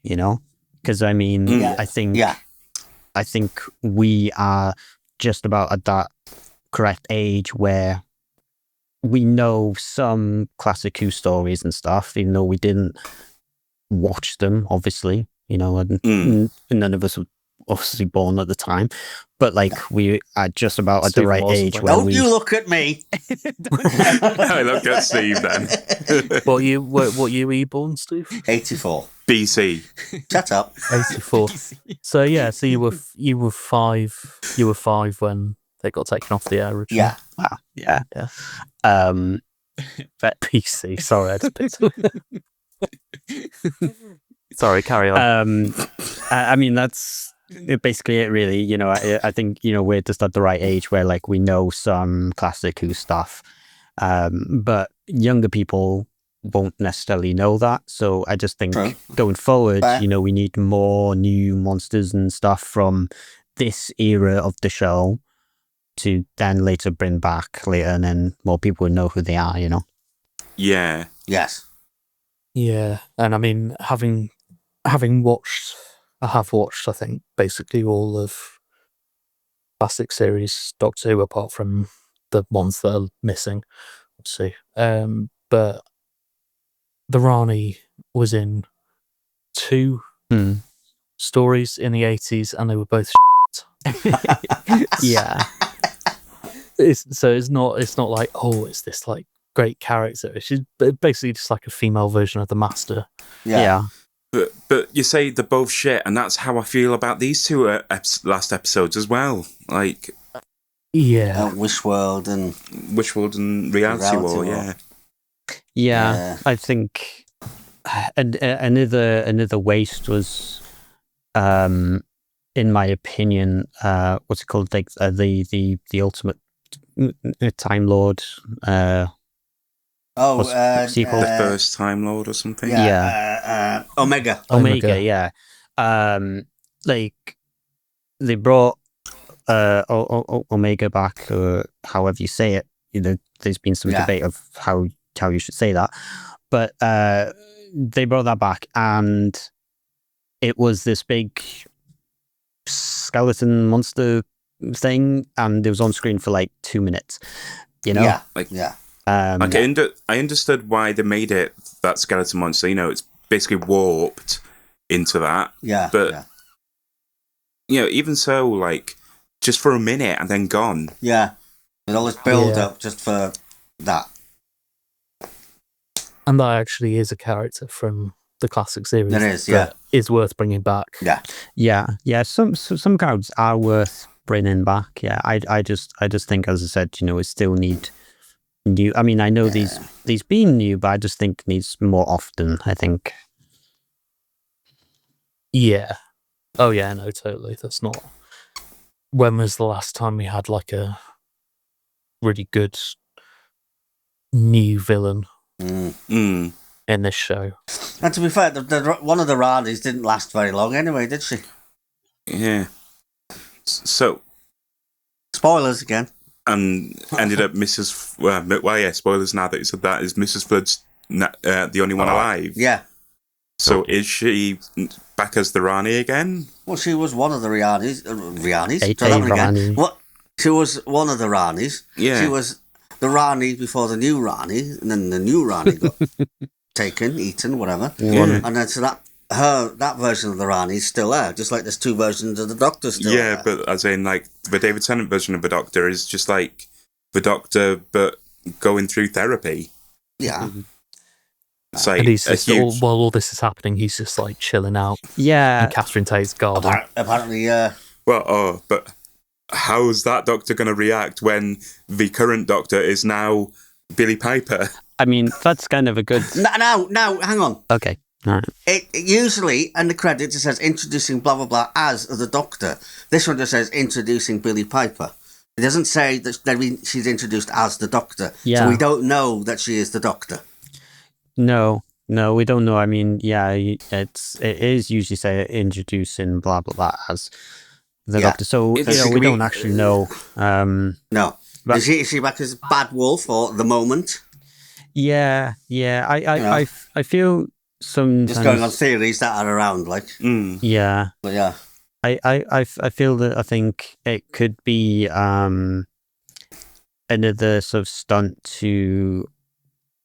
you know? Because I mean, I think we are just about at that correct age where we know some Classic Who stories and stuff, even though we didn't watch them, obviously, you know, and none of us were obviously born at the time, but like we are just about at the right age where Don't you look at me. I look at Steve then. What year were you born, Steve? 84 BC. Shut up. 84. So yeah, so you were 5. You were 5 when they got taken off the air originally. Yeah. Wow. Yeah. But PC. Sorry, I just picked Sorry, carry on. I mean, that's basically it, really. You know, I think, you know, we're just at the right age where like we know some Classic Who stuff, but younger people won't necessarily know that. So I just think going forward, you know, we need more new monsters and stuff from this era of the show to then later bring back later, and then more people would know who they are, you know? Yeah. Yes. Yeah, and I mean, having watched, I think, basically all of classic series Doctor Who, apart from the ones that are missing. Let's see. But the Rani was in 2 stories in the 80s, and they were both shit. Yeah. It's not like, oh, it's this like great character. She's basically just like a female version of the Master. Yeah. But you say they're both shit, and that's how I feel about these two last episodes as well. Like, Yeah. Wishworld and Wishworld and Reality War, yeah. Yeah, I think another waste was, in my opinion, what's it called? Like the ultimate Time Lord. Sequel? The First Time Lord or something. Omega. Omega, yeah. Like they brought Omega back, or however you say it. You know, there's been some debate of how you should say that, but they brought that back, and it was this big skeleton monster thing, and it was on screen for like 2 minutes. You know, I understood why they made it that skeleton monster. You know, it's basically warped into that. But you know, even so, like just for a minute and then gone. Yeah, there's all this build up just for that. And that actually is a character from the classic series. It is, that is worth bringing back. Yeah. Some characters are worth bringing back. Yeah, I just think, as I said, you know, we still need new. I mean, I know these being new, but I just think needs more often. I think. Yeah. Oh yeah, no, totally. That's not. When was the last time we had like a really good new villain in this show? And to be fair, one of the Ranis didn't last very long anyway, did she? Yeah. So, spoilers again. And ended up Mrs. Well, yeah, spoilers now that you said that. Is Mrs. Flood's the only one alive? Yeah. So is she back as the Rani again? Well, she was one of the Rianis. Rani. What? She was one of the Ranis. Yeah. She was the Rani before the new Rani, and then the new Rani got taken, eaten, whatever. Yeah. And then so that version of the Rani is still there, just like there's two versions of the Doctor still there. Yeah, but as in, like, the David Tennant version of the Doctor is just like the Doctor, but going through therapy. Yeah. It's like and he's just, huge... while all this is happening, he's just like chilling out. Yeah. In Catherine Tate's garden. Apparently, Well, but how's that Doctor going to react when the current Doctor is now Billy Piper? I mean, that's kind of a good... No, hang on. Okay. All right. It usually, in the credits, it says introducing blah, blah, blah as the Doctor. This one just says introducing Billy Piper. It doesn't say that she's introduced as the Doctor. Yeah. So we don't know that she is the Doctor. No, we don't know. I mean, yeah, it is usually say introducing blah, blah, blah as the Doctor. So, you know, we don't actually know. No. But is she back as Bad Wolf for the moment? Yeah. I feel sometimes... Just going on theories that are around, like. Yeah. But yeah. I feel that I think it could be another sort of stunt to,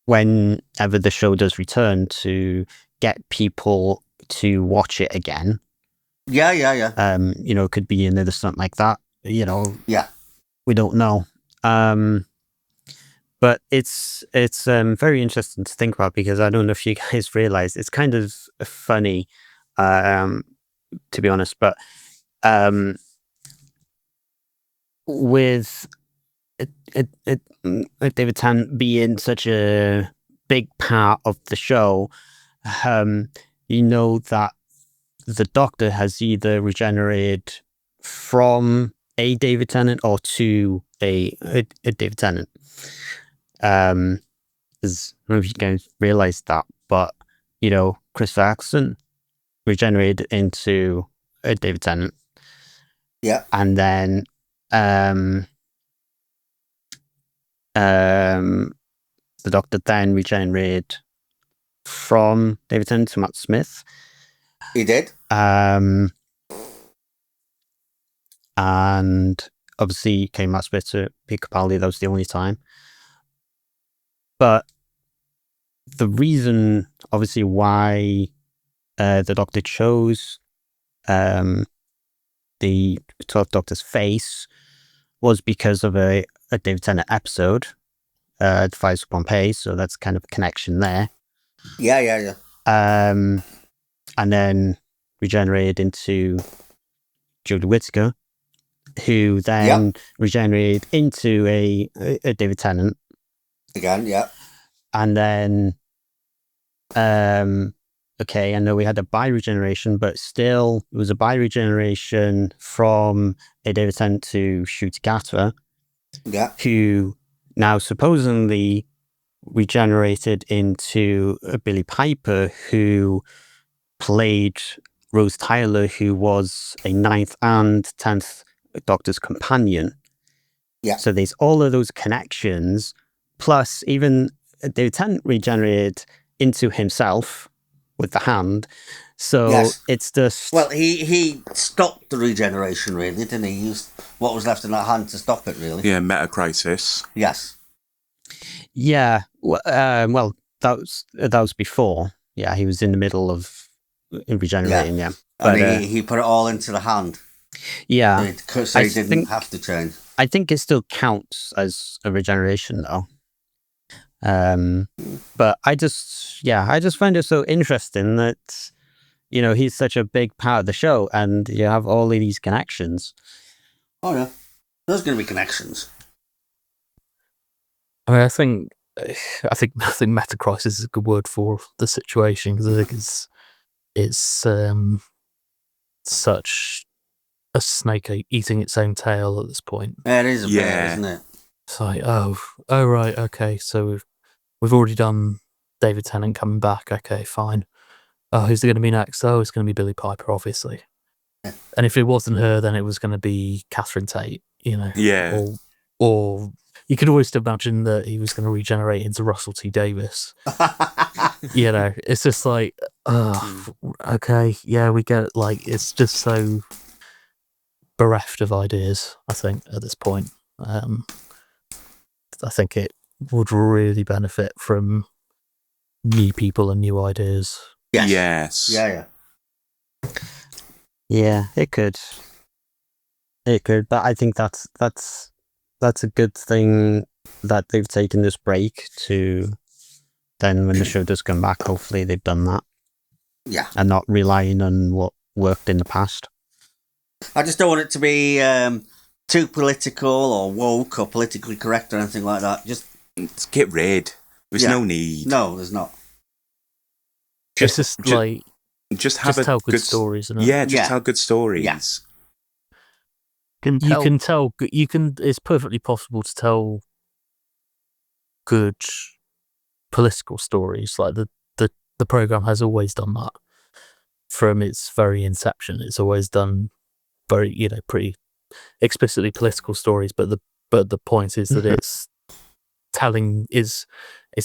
whenever the show does return, to get people to watch it again. Yeah. You know, it could be another stunt like that. You know. Yeah. We don't know. But it's very interesting to think about, because I don't know if you guys realize, it's kind of funny, to be honest, but with David Tennant being such a big part of the show, you know that the Doctor has either regenerated from a David Tennant or to a David Tennant. I don't know if you guys realize that, but you know, Christopher Eccleston regenerated into a David Tennant. Yeah. And then the Doctor then regenerated from David Tennant to Matt Smith. He did. And obviously came Matt Smith to Peacock. That was the only time. But the reason, obviously, why the Doctor chose the 12th Doctor's face was because of a David Tennant episode, The Fires of Pompeii, so that's kind of a connection there. Yeah. And then regenerated into Jodie Whittaker, who then regenerated into a David Tennant. Again, yeah. And then, okay, I know we had a bi-regeneration, but still, it was a bi-regeneration from a David Tennant to Ncuti Gatwa, who now supposedly regenerated into Billie Piper, who played Rose Tyler, who was a 9th and 10th Doctor's companion. Yeah. So there's all of those connections, plus even David Tennant regenerated into himself with the hand. So it's just... Well, he stopped the regeneration, really, didn't he? He used what was left in that hand to stop it, really. Yeah, Metacrisis. Yes. Yeah. Well, that was before. Yeah, he was in the middle of regenerating, yeah. But he put it all into the hand. Yeah. So he didn't have to change. I think it still counts as a regeneration, though. But I just find it so interesting that, you know, he's such a big part of the show and you have all of these connections. Oh, yeah. There's going to be connections. I mean, I think metacrisis is a good word for the situation, because I think it's such a snake eating its own tail at this point. Yeah, it is a bit, isn't it? It's like, oh right, okay, so we've already done David Tennant coming back. Okay, fine. Oh, who's it going to be next? Oh, it's going to be Billie Piper, obviously. Yeah. And if it wasn't her, then it was going to be Catherine Tate, you know. Yeah. Or you could always imagine that he was going to regenerate into Russell T Davies. You know, it's just like, okay, yeah, we get it. Like, it's just so bereft of ideas, I think, at this point. I think it would really benefit from new people and new ideas. Yes. Yeah. Yeah, it could. But I think that's a good thing that they've taken this break to then when the show does come back, hopefully they've done that. Yeah. And not relying on what worked in the past. I just don't want it to be too political or woke or politically correct or anything like that. Just get rid. There's no need. No, there's not. Just tell good stories. Isn't it? Yeah, tell good stories. Yeah. It's perfectly possible to tell good political stories. Like the program has always done that from its very inception. It's always done very, you know, pretty explicitly political stories. But the point is that it's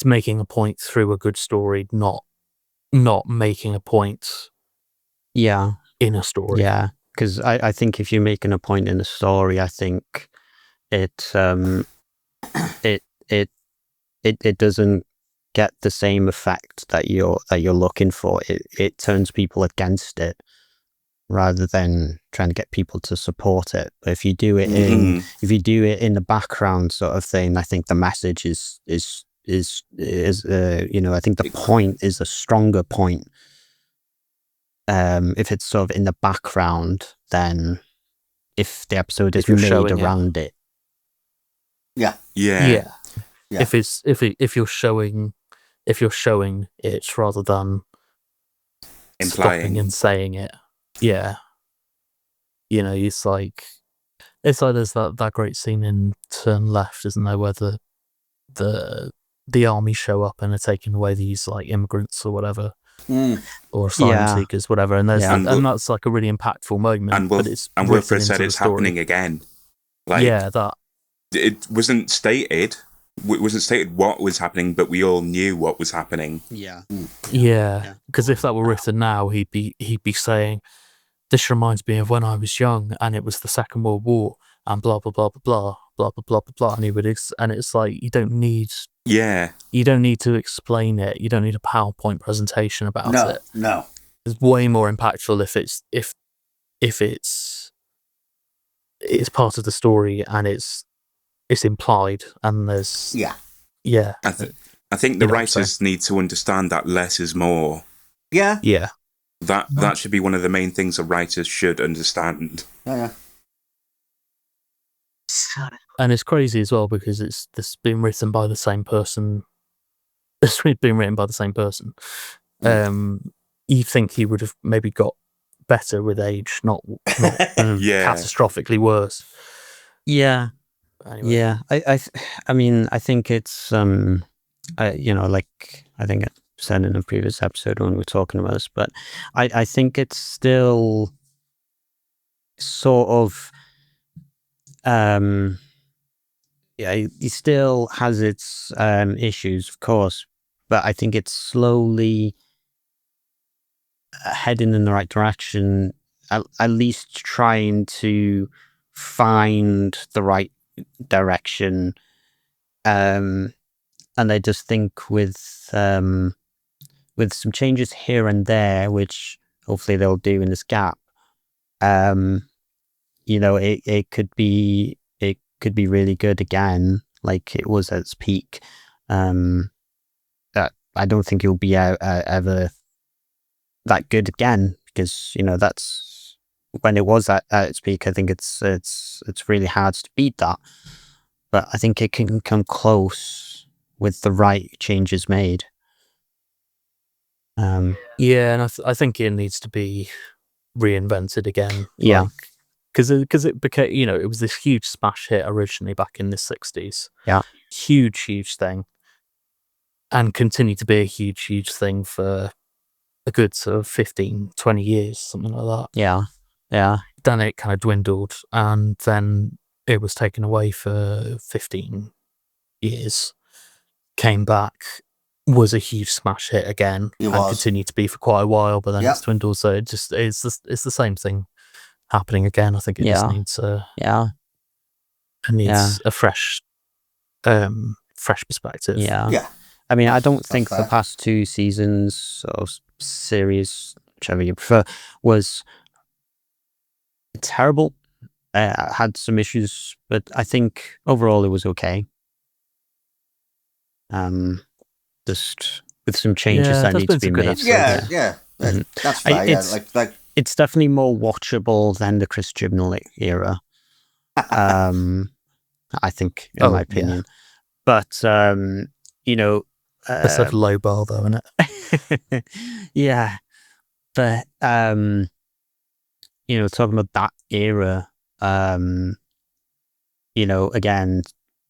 making a point through a good story, not making a point. Yeah. In a story. Yeah. Because I think if you're making a point in a story, I think it doesn't get the same effect that you're looking for. It turns people against it rather than trying to get people to support it. But if you do it in the background sort of thing, I think the message is you know, I think the point is a stronger point. If it's sort of in the background, then if the episode is made around it. Yeah. If you're showing it rather than stopping and saying it. Yeah. You know, it's like there's that great scene in Turn Left, isn't there, where the army show up and are taking away these like immigrants or whatever. Or asylum seekers, whatever, and and that's like a really impactful moment. And Wilfred said it's happening again. Like, that it wasn't stated. It wasn't stated what was happening, but we all knew what was happening. Yeah. Because if that were written now, he'd be saying, "This reminds me of when I was young, and it was the Second World War, and blah blah blah blah blah blah blah blah blah." And he would, and it's like you don't need. Yeah. You don't need to explain it. You don't need a PowerPoint presentation about it. No. It's way more impactful if it's it's part of the story and it's implied, and there's Yeah. I think the writers need to understand that less is more. Yeah. That should be one of the main things that writers should understand. Yeah. And it's crazy as well because this been written by the same person. It's been written by the same person. You'd think he would have maybe got better with age, not catastrophically worse. Yeah. Anyway. Yeah. I mean, I think it's like I think I said in a previous episode when we were talking about this, but I think it's still sort of he still has its issues, of course, but I think it's slowly heading in the right direction, at least trying to find the right direction. And I just think with some changes here and there, which hopefully they'll do in this gap, it could be really good again, like it was at its peak. I don't think it'll be ever that good again, because that's when it was at its peak. I think it's really hard to beat that, but I think it can come close with the right changes made. And I think it needs to be reinvented again. Yeah. Because it became, it was this huge smash hit originally back in the 60s. Yeah. Huge thing. And continued to be a huge thing for a good sort of 15, 20 years, something like that. Yeah. Then it kind of dwindled, and then it was taken away for 15 years. Came back, was a huge smash hit again, and continued to be for quite a while, but then it's dwindled, so it's the same thing happening again. I think it just needs a fresh perspective. Yeah. I mean, I don't think the past two seasons or series, whichever you prefer, was terrible. Had some issues, but I think overall it was okay. Just with some changes that need to be made. Yeah. That's fair. It's definitely more watchable than the Chris Chibnall era. I think, in my opinion. But that's a low bar, though, isn't it? Yeah, but talking about that era, again,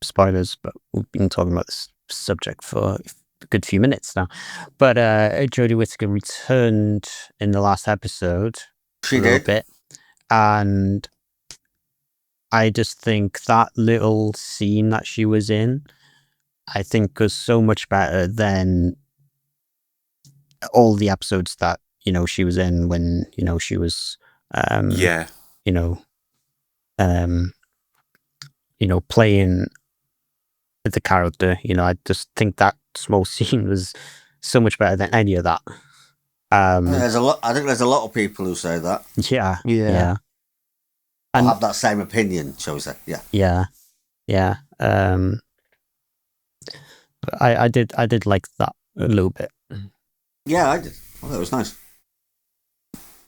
spoilers, but we've been talking about this subject for a good few minutes now. But Jodie Whittaker returned in the last episode. She did a bit, and I just think that little scene that she was in, I think, was so much better than all the episodes that she was in when she was playing the character. I just think that small scene was so much better than any of that. I think there's a lot of people who say that. Yeah. And have that same opinion, shall we say? Yeah. I did like that a little bit. Yeah, I did. I thought it was nice.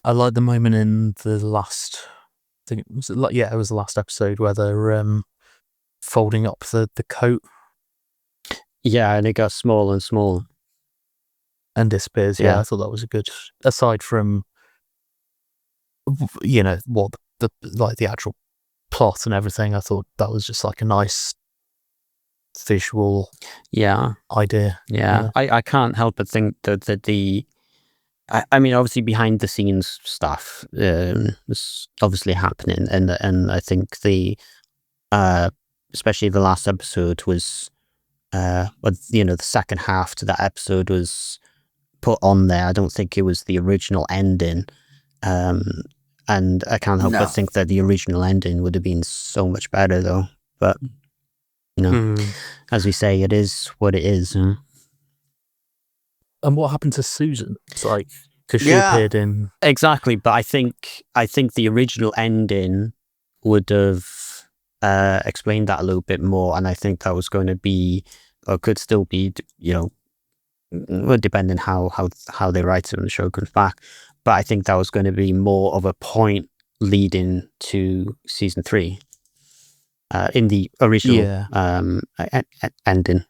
I like the moment in the last. I think it was the last episode where they're folding up the coat. Yeah, and it got smaller and smaller and disappears. Yeah, I thought that was a good. Aside from what the actual plot and everything, I thought that was just like a nice visual idea. Yeah. I can't help but think that I mean, obviously behind the scenes stuff was obviously happening, and I think especially the last episode was the second half to that episode was put on there. I don't think it was the original ending, and I can't help but think that the original ending would have been so much better, though. But as we say, it is what it is. And what happened to Susan? It's like, because she appeared in... Exactly, but I think the original ending would have explained that a little bit more, and I think that was going to be, or could still be, well, depending how they write it when the show comes back. But I think that was going to be more of a point leading to season 3 in the original ending.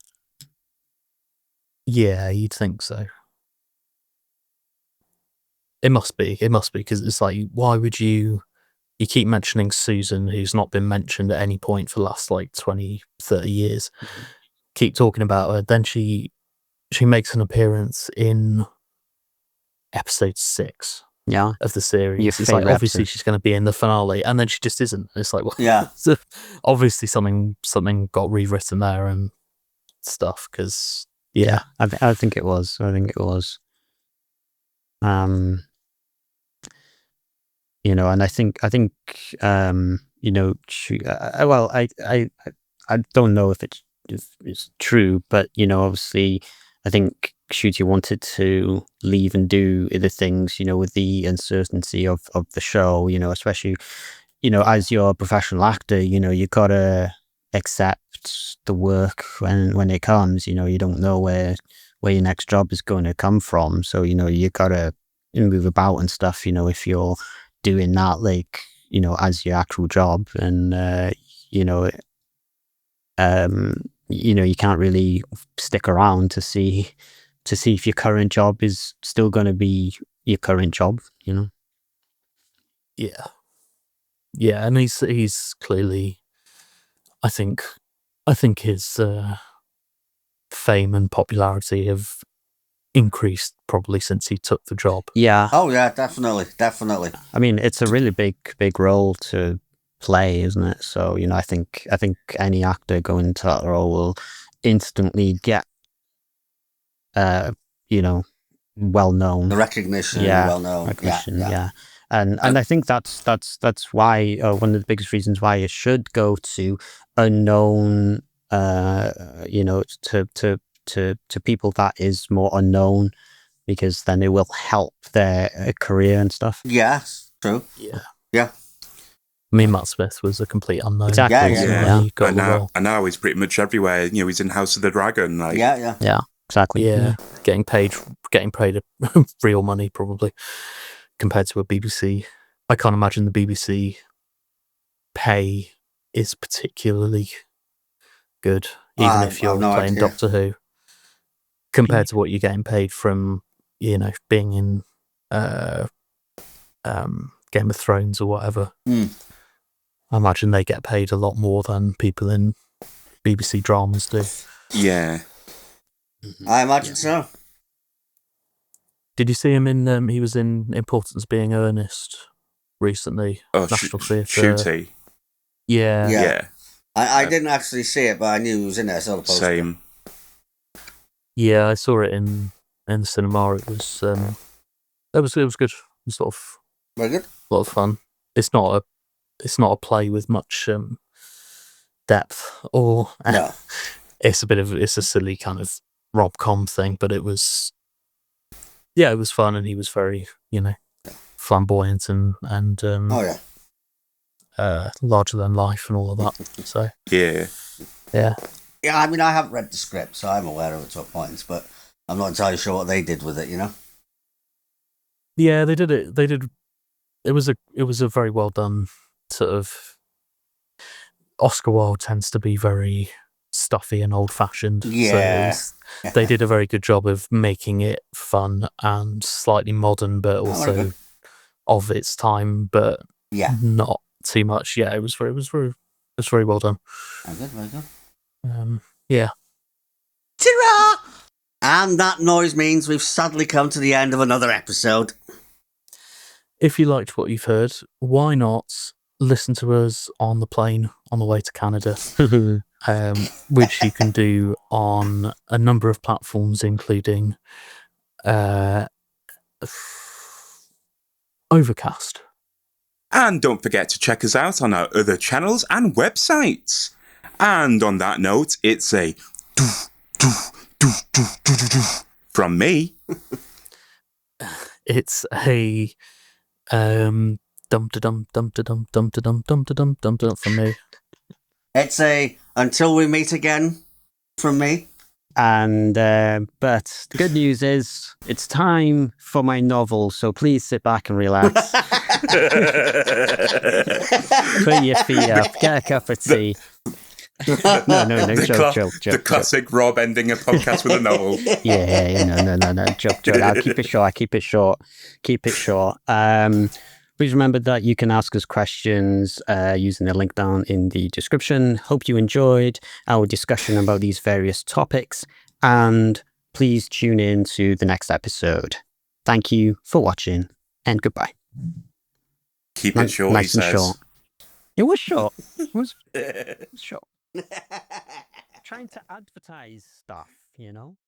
Yeah, you'd think so. It must be because it's like, why would you keep mentioning Susan, who's not been mentioned at any point for the last like 20, 30 years. Keep talking about her. Then she makes an appearance in episode 6 of the series. It's like, obviously she's going to be in the finale, and then she just isn't. It's like, well, yeah. So obviously something got rewritten there and stuff, because I think it was. And I think I don't know if it's true, but obviously I think Shooty wanted to leave and do other things, with the uncertainty of the show, especially as you're a professional actor, you gotta accept the work when it comes. You don't know where your next job is going to come from, so you gotta move about and stuff, if you're doing that, like, as your actual job. And you can't really stick around to see if your current job is still going to be your current job. And he's clearly, I think his fame and popularity have increased probably since he took the job. Yeah. Oh yeah, definitely. I mean, it's a really big role to play, isn't it? So I think any actor going into that role will instantly get well known. The recognition, well known. Yeah. And I think that's why one of the biggest reasons why it should go to unknown, to people that is more unknown, because then it will help their career and stuff. Yeah, true. Yeah. I mean, Matt Smith was a complete unknown. Exactly. Yeah. And now he's pretty much everywhere. He's in House of the Dragon. Like. Yeah. Exactly. Yeah. Getting paid real money, probably, compared to a BBC. I can't imagine the BBC pay is particularly good, even if you're playing Doctor Who, compared to what you're getting paid from, being in Game of Thrones or whatever. I imagine they get paid a lot more than people in BBC dramas do. Yeah. I imagine so. Did you see him in? He was in Importance Being Earnest recently. Oh, National Theatre. Shooty. Yeah. I didn't actually see it, but I knew he was in there. So Same. Yeah, I saw it in the cinema. It was it was good. It was sort of very good. A lot of fun. It's not a play with much depth, or no. It's a silly kind of rom-com thing, but it was fun, and he was very flamboyant and larger than life and all of that. So yeah. I mean, I haven't read the script, so I'm aware of it to a point, but I'm not entirely sure what they did with it. Yeah, they did it. It was a very well done sort of. Oscar Wilde tends to be very stuffy and old-fashioned. Yeah. So they did a very good job of making it fun and slightly modern, but also of its time, but not too much. Yeah, it was very well done. Very good. Yeah. Ta-ra! And that noise means we've sadly come to the end of another episode. If you liked what you've heard, why not listen to us on the plane on the way to Canada, which you can do on a number of platforms, including Overcast. And don't forget to check us out on our other channels and websites. And on that note, it's a from me. It's a Dum da dum dum da dum dum da dum dum da dum dum dum from me. It's a until we meet again from me. And but the good news is it's time for my novel, so please sit back and relax. Put your feet up, get a cup of tea. No, joke. The classic Rob ending a podcast with a novel. Yeah, no, joke. I'll keep it short. Please remember that you can ask us questions using the link down in the description. Hope you enjoyed our discussion about these various topics, and please tune in to the next episode. Thank you for watching, and goodbye. Keep it short, nice he and says. short. It was short. It was short. Trying to advertise stuff, you know?